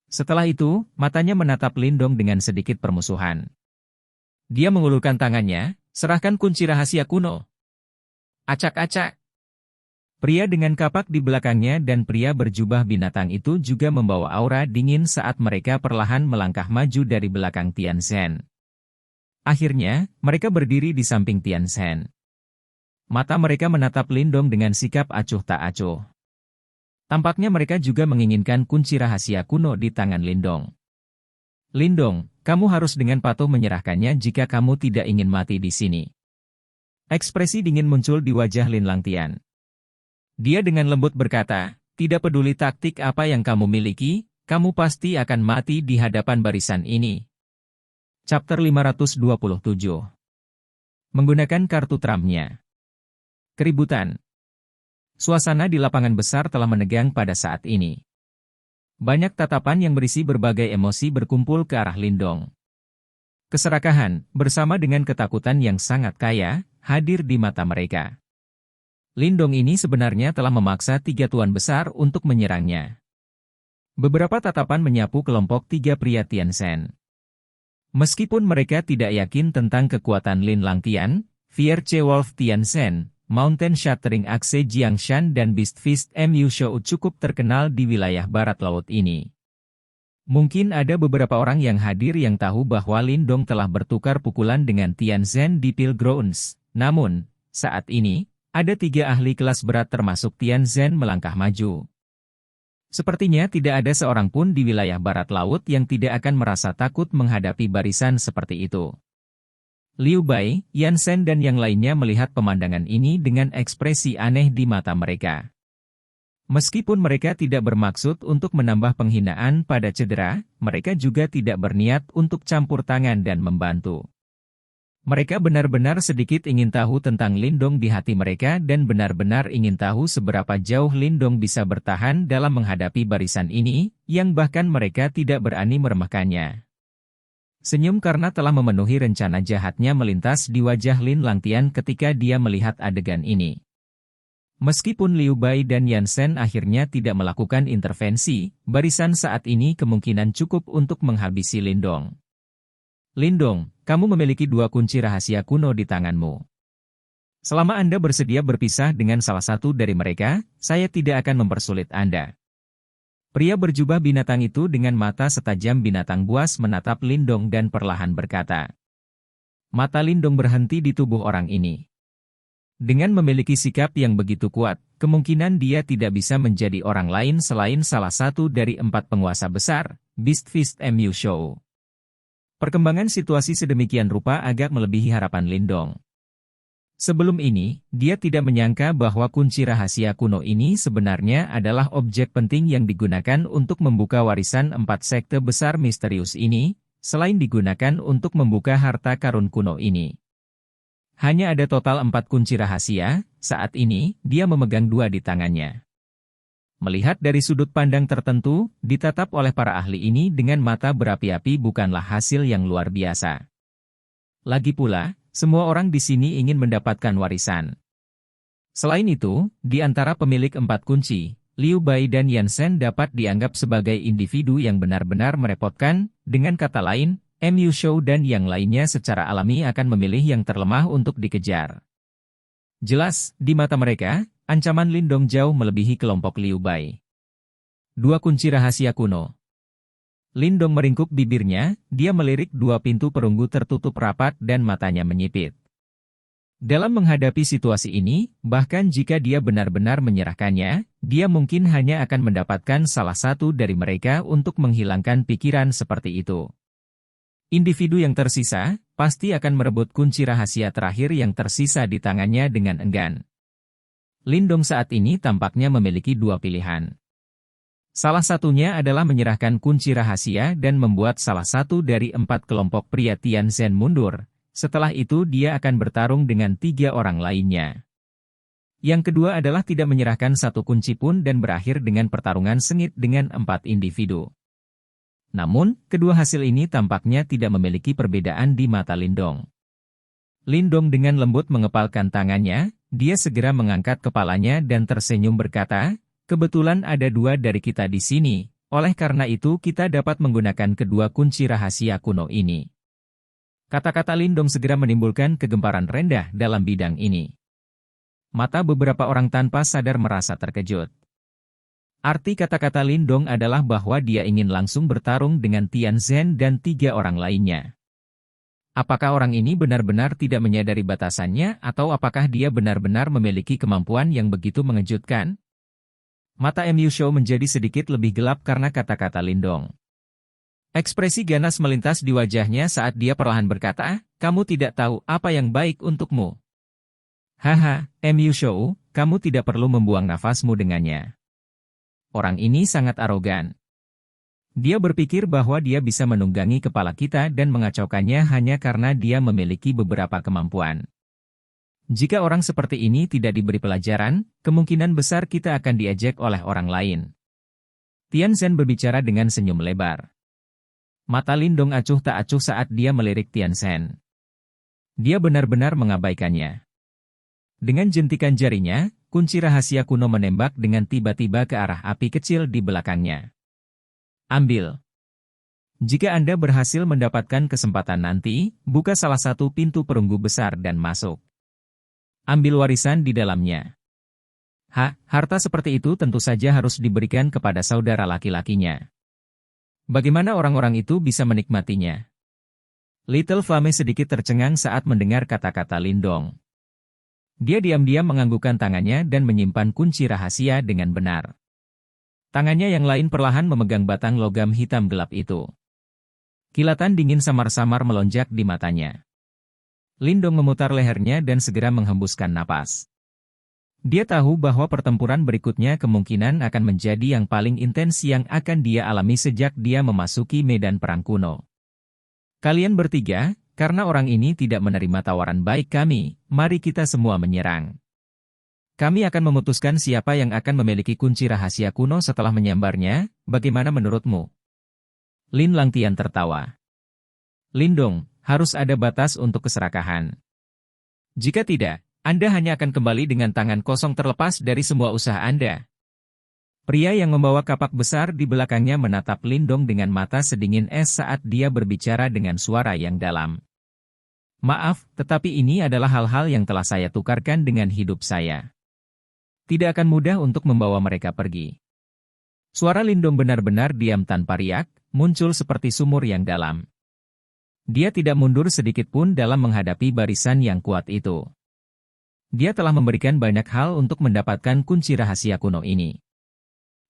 Setelah itu, matanya menatap Lindong dengan sedikit permusuhan. Dia mengulurkan tangannya, serahkan kunci rahasia kuno. Acak-acak. Pria dengan kapak di belakangnya dan pria berjubah binatang itu juga membawa aura dingin saat mereka perlahan melangkah maju dari belakang Tian Shen. Akhirnya, mereka berdiri di samping Tian Shen. Mata mereka menatap Lindong dengan sikap acuh tak acuh. Tampaknya mereka juga menginginkan kunci rahasia kuno di tangan Lindong. Lindong, kamu harus dengan patuh menyerahkannya jika kamu tidak ingin mati di sini. Ekspresi dingin muncul di wajah Lin Langtian. Dia dengan lembut berkata, tidak peduli taktik apa yang kamu miliki, kamu pasti akan mati di hadapan barisan ini. Chapter 527. Menggunakan kartu Trumpnya. Keributan. Suasana di lapangan besar telah menegang pada saat ini. Banyak tatapan yang berisi berbagai emosi berkumpul ke arah Lindong. Keserakahan, bersama dengan ketakutan yang sangat kaya, hadir di mata mereka. Lindong ini sebenarnya telah memaksa 3 tuan besar untuk menyerangnya. Beberapa tatapan menyapu kelompok 3 pria Tian Shen. Meskipun mereka tidak yakin tentang kekuatan Lin Langtian, Fierce Wolf Tian Shen, Mountain Shattering Axe Jiangshan dan Beast Fist Mu Shou cukup terkenal di wilayah barat laut ini. Mungkin ada beberapa orang yang hadir yang tahu bahwa Lindong telah bertukar pukulan dengan Tian Zhen di Pilgrounds. Namun, saat ini, ada 3 ahli kelas berat termasuk Tian Zhen melangkah maju. Sepertinya tidak ada seorang pun di wilayah barat laut yang tidak akan merasa takut menghadapi barisan seperti itu. Liu Bai, Yan Shen dan yang lainnya melihat pemandangan ini dengan ekspresi aneh di mata mereka. Meskipun mereka tidak bermaksud untuk menambah penghinaan pada cedera, mereka juga tidak berniat untuk campur tangan dan membantu. Mereka benar-benar sedikit ingin tahu tentang Lindong di hati mereka dan benar-benar ingin tahu seberapa jauh Lindong bisa bertahan dalam menghadapi barisan ini, yang bahkan mereka tidak berani meremehkannya. Senyum karena telah memenuhi rencana jahatnya melintas di wajah Lin Langtian ketika dia melihat adegan ini. Meskipun Liu Bai dan Yan Shen akhirnya tidak melakukan intervensi, barisan saat ini kemungkinan cukup untuk menghabisi Lindong. Lindong, kamu memiliki 2 kunci rahasia kuno di tanganmu. Selama Anda bersedia berpisah dengan salah satu dari mereka, saya tidak akan mempersulit Anda. Pria berjubah binatang itu dengan mata setajam binatang buas menatap Lindong dan perlahan berkata. Mata Lindong berhenti di tubuh orang ini. Dengan memiliki sikap yang begitu kuat, kemungkinan dia tidak bisa menjadi orang lain selain salah satu dari 4 penguasa besar, Beast Fist Mu Shou. Perkembangan situasi sedemikian rupa agak melebihi harapan Lindong. Sebelum ini, dia tidak menyangka bahwa kunci rahasia kuno ini sebenarnya adalah objek penting yang digunakan untuk membuka warisan 4 sekte besar misterius ini, selain digunakan untuk membuka harta karun kuno ini. Hanya ada total 4 kunci rahasia, saat ini, dia memegang 2 di tangannya. Melihat dari sudut pandang tertentu, ditatap oleh para ahli ini dengan mata berapi-api bukanlah hasil yang luar biasa. Lagi pula, semua orang di sini ingin mendapatkan warisan. Selain itu, di antara pemilik 4 kunci, Liu Bai dan Yan Shen dapat dianggap sebagai individu yang benar-benar merepotkan, dengan kata lain, Mu Shou dan yang lainnya secara alami akan memilih yang terlemah untuk dikejar. Jelas, di mata mereka, ancaman Lindong jauh melebihi kelompok Liu Bai. 2 kunci rahasia kuno. Lindong meringkuk bibirnya, dia melirik 2 pintu perunggu tertutup rapat dan matanya menyipit. Dalam menghadapi situasi ini, bahkan jika dia benar-benar menyerahkannya, dia mungkin hanya akan mendapatkan salah satu dari mereka untuk menghilangkan pikiran seperti itu. Individu yang tersisa, pasti akan merebut kunci rahasia terakhir yang tersisa di tangannya dengan enggan. Lindong saat ini tampaknya memiliki 2 pilihan. Salah satunya adalah menyerahkan kunci rahasia dan membuat salah satu dari 4 kelompok pria Tian Zhen mundur. Setelah itu dia akan bertarung dengan 3 orang lainnya. Yang kedua adalah tidak menyerahkan satu kunci pun dan berakhir dengan pertarungan sengit dengan 4 individu. Namun, kedua hasil ini tampaknya tidak memiliki perbedaan di mata Lindong. Lindong dengan lembut mengepalkan tangannya, dia segera mengangkat kepalanya dan tersenyum berkata, kebetulan ada 2 dari kita di sini, oleh karena itu kita dapat menggunakan kedua kunci rahasia kuno ini. Kata-kata Lindong segera menimbulkan kegemparan rendah dalam bidang ini. Mata beberapa orang tanpa sadar merasa terkejut. Arti kata-kata Lindong adalah bahwa dia ingin langsung bertarung dengan Tian Zhen dan 3 orang lainnya. Apakah orang ini benar-benar tidak menyadari batasannya atau apakah dia benar-benar memiliki kemampuan yang begitu mengejutkan? Mata Mu Shou menjadi sedikit lebih gelap karena kata-kata Lindong. Ekspresi ganas melintas di wajahnya saat dia perlahan berkata, kamu tidak tahu apa yang baik untukmu. Haha, Mu Shou, kamu tidak perlu membuang nafasmu dengannya. Orang ini sangat arogan. Dia berpikir bahwa dia bisa menunggangi kepala kita dan mengacaukannya hanya karena dia memiliki beberapa kemampuan. Jika orang seperti ini tidak diberi pelajaran, kemungkinan besar kita akan diejek oleh orang lain. Tian Zhen berbicara dengan senyum lebar. Mata Lindong acuh tak acuh saat dia melirik Tian Zhen. Dia benar-benar mengabaikannya. Dengan jentikan jarinya, kunci rahasia kuno menembak dengan tiba-tiba ke arah api kecil di belakangnya. Ambil. Jika Anda berhasil mendapatkan kesempatan nanti, buka salah satu pintu perunggu besar dan masuk. Ambil warisan di dalamnya. Harta seperti itu tentu saja harus diberikan kepada saudara laki-lakinya. Bagaimana orang-orang itu bisa menikmatinya? Little Flame sedikit tercengang saat mendengar kata-kata Lindong. Dia diam-diam menganggukkan tangannya dan menyimpan kunci rahasia dengan benar. Tangannya yang lain perlahan memegang batang logam hitam gelap itu. Kilatan dingin samar-samar melonjak di matanya. Lindong memutar lehernya dan segera menghembuskan napas. Dia tahu bahwa pertempuran berikutnya kemungkinan akan menjadi yang paling intens yang akan dia alami sejak dia memasuki medan perang kuno. Kalian bertiga, karena orang ini tidak menerima tawaran baik kami, mari kita semua menyerang. Kami akan memutuskan siapa yang akan memiliki kunci rahasia kuno setelah menyambarnya, bagaimana menurutmu? Lin Langtian tertawa. Lindong, harus ada batas untuk keserakahan. Jika tidak, Anda hanya akan kembali dengan tangan kosong terlepas dari semua usaha Anda. Pria yang membawa kapak besar di belakangnya menatap Lindong dengan mata sedingin es saat dia berbicara dengan suara yang dalam. Maaf, tetapi ini adalah hal-hal yang telah saya tukarkan dengan hidup saya. Tidak akan mudah untuk membawa mereka pergi. Suara Lindong benar-benar diam tanpa riak, muncul seperti sumur yang dalam. Dia tidak mundur sedikit pun dalam menghadapi barisan yang kuat itu. Dia telah memberikan banyak hal untuk mendapatkan kunci rahasia kuno ini.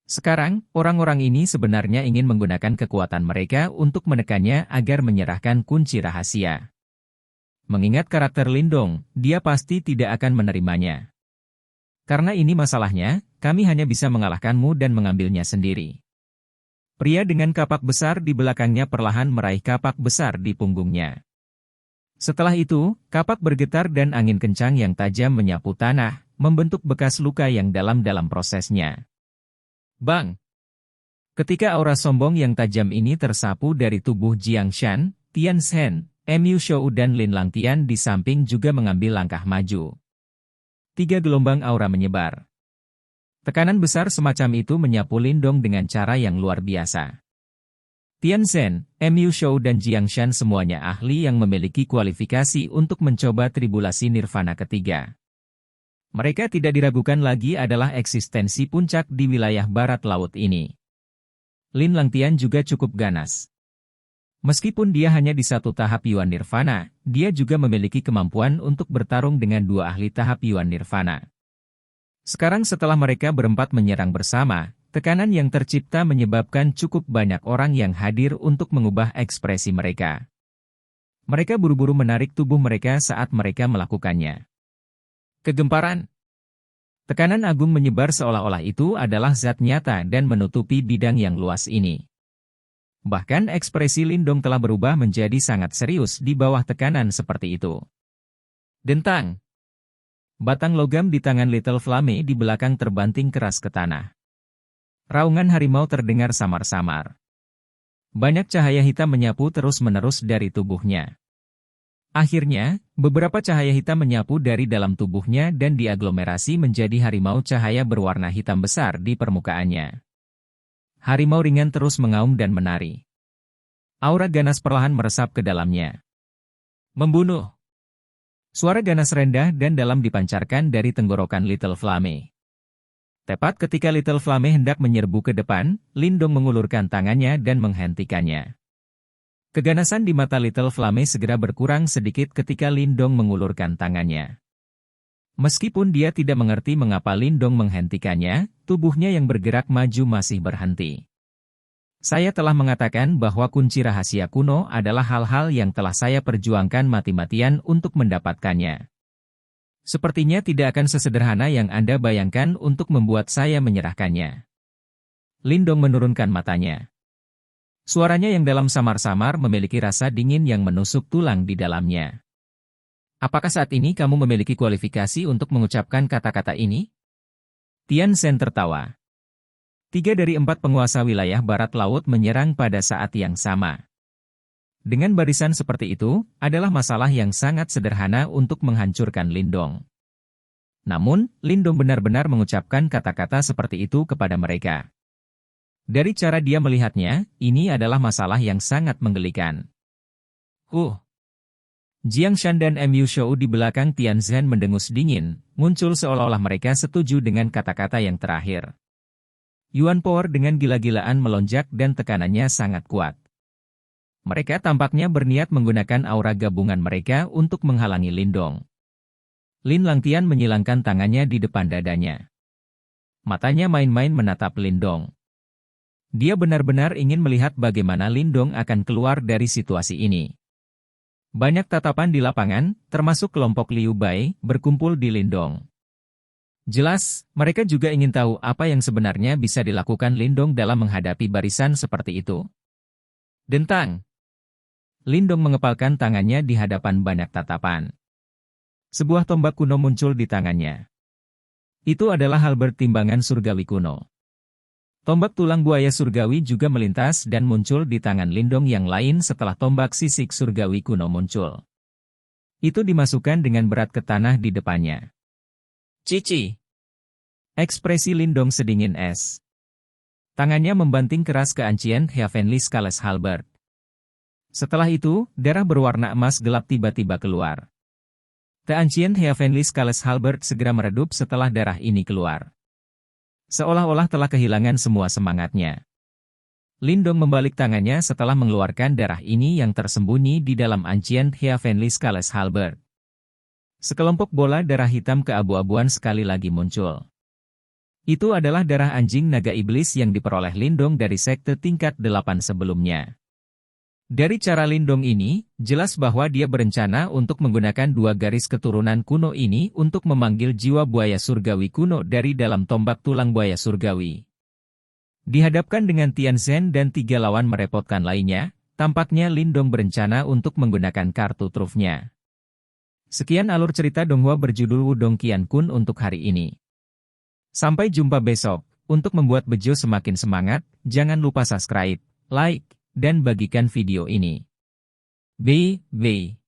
Sekarang, orang-orang ini sebenarnya ingin menggunakan kekuatan mereka untuk menekannya agar menyerahkan kunci rahasia. Mengingat karakter Lindong, dia pasti tidak akan menerimanya. Karena ini masalahnya, kami hanya bisa mengalahkanmu dan mengambilnya sendiri. Pria dengan kapak besar di belakangnya perlahan meraih kapak besar di punggungnya. Setelah itu, kapak bergetar dan angin kencang yang tajam menyapu tanah, membentuk bekas luka yang dalam prosesnya. Bang! Ketika aura sombong yang tajam ini tersapu dari tubuh Jiang Shan, Tian Shen, Mu Shou dan Lin Langtian di samping juga mengambil langkah maju. 3 gelombang aura menyebar. Tekanan besar semacam itu menyapu Lindong dengan cara yang luar biasa. Tian Shen, Mu Shou dan Jiang Shan semuanya ahli yang memiliki kualifikasi untuk mencoba tribulasi nirvana ketiga. Mereka tidak diragukan lagi adalah eksistensi puncak di wilayah barat laut ini. Lin Langtian juga cukup ganas. Meskipun dia hanya di satu tahap Yuan Nirvana, dia juga memiliki kemampuan untuk bertarung dengan 2 ahli tahap Yuan Nirvana. Sekarang setelah mereka berempat menyerang bersama, tekanan yang tercipta menyebabkan cukup banyak orang yang hadir untuk mengubah ekspresi mereka. Mereka buru-buru menarik tubuh mereka saat mereka melakukannya. Kegemparan. Tekanan agung menyebar seolah-olah itu adalah zat nyata dan menutupi bidang yang luas ini. Bahkan ekspresi Lindong telah berubah menjadi sangat serius di bawah tekanan seperti itu. Dentang. Batang logam di tangan Little Flame di belakang terbanting keras ke tanah. Raungan harimau terdengar samar-samar. Banyak cahaya hitam menyapu terus-menerus dari tubuhnya. Akhirnya, beberapa cahaya hitam menyapu dari dalam tubuhnya dan diaglomerasi menjadi harimau cahaya berwarna hitam besar di permukaannya. Harimau ringan terus mengaum dan menari. Aura ganas perlahan meresap ke dalamnya. Membunuh. Suara ganas rendah dan dalam dipancarkan dari tenggorokan Little Flame. Tepat ketika Little Flame hendak menyerbu ke depan, Lindong mengulurkan tangannya dan menghentikannya. Keganasan di mata Little Flame segera berkurang sedikit ketika Lindong mengulurkan tangannya. Meskipun dia tidak mengerti mengapa Lindong menghentikannya, tubuhnya yang bergerak maju masih berhenti. Saya telah mengatakan bahwa kunci rahasia kuno adalah hal-hal yang telah saya perjuangkan mati-matian untuk mendapatkannya. Sepertinya tidak akan sesederhana yang Anda bayangkan untuk membuat saya menyerahkannya. Lindong menurunkan matanya. Suaranya yang dalam samar-samar memiliki rasa dingin yang menusuk tulang di dalamnya. Apakah saat ini kamu memiliki kualifikasi untuk mengucapkan kata-kata ini? Tian Shen tertawa. 3 dari 4 penguasa wilayah barat laut menyerang pada saat yang sama. Dengan barisan seperti itu, adalah masalah yang sangat sederhana untuk menghancurkan Lindong. Namun, Lindong benar-benar mengucapkan kata-kata seperti itu kepada mereka. Dari cara dia melihatnya, ini adalah masalah yang sangat menggelikan. Jiang Shan dan Mu Shou di belakang Tian Shen mendengus dingin, muncul seolah-olah mereka setuju dengan kata-kata yang terakhir. Yuan Power dengan gila-gilaan melonjak dan tekanannya sangat kuat. Mereka tampaknya berniat menggunakan aura gabungan mereka untuk menghalangi Lindong. Lin Langtian menyilangkan tangannya di depan dadanya. Matanya main-main menatap Lindong. Dia benar-benar ingin melihat bagaimana Lindong akan keluar dari situasi ini. Banyak tatapan di lapangan, termasuk kelompok Liu Bai, berkumpul di Lindong. Jelas, mereka juga ingin tahu apa yang sebenarnya bisa dilakukan Lindong dalam menghadapi barisan seperti itu. Dentang! Lindong mengepalkan tangannya di hadapan banyak tatapan. Sebuah tombak kuno muncul di tangannya. Itu adalah halberd timbangan surgawi kuno. Tombak tulang buaya surgawi juga melintas dan muncul di tangan Lindong yang lain setelah tombak sisik surgawi kuno muncul. Itu dimasukkan dengan berat ke tanah di depannya. Cici! Ekspresi Lindong sedingin es. Tangannya membanting keras ke Ancient Heavenly Scales Halberd. Setelah itu, darah berwarna emas gelap tiba-tiba keluar. The Ancient Heavenly Scales Halberd segera meredup setelah darah ini keluar. Seolah-olah telah kehilangan semua semangatnya. Lindong membalik tangannya setelah mengeluarkan darah ini yang tersembunyi di dalam Ancient Heavenly Scales Halberd. Sekelompok bola darah hitam keabu-abuan sekali lagi muncul. Itu adalah darah anjing naga iblis yang diperoleh Lindong dari sekte tingkat 8 sebelumnya. Dari cara Lindong ini, jelas bahwa dia berencana untuk menggunakan dua garis keturunan kuno ini untuk memanggil jiwa buaya surgawi kuno dari dalam tombak tulang buaya surgawi. Dihadapkan dengan Tianzhen dan 3 lawan merepotkan lainnya, tampaknya Lindong berencana untuk menggunakan kartu trufnya. Sekian alur cerita Donghua berjudul Wudong Qiankun untuk hari ini. Sampai jumpa besok. Untuk membuat Bejo semakin semangat, jangan lupa subscribe, like, dan bagikan video ini. Bye.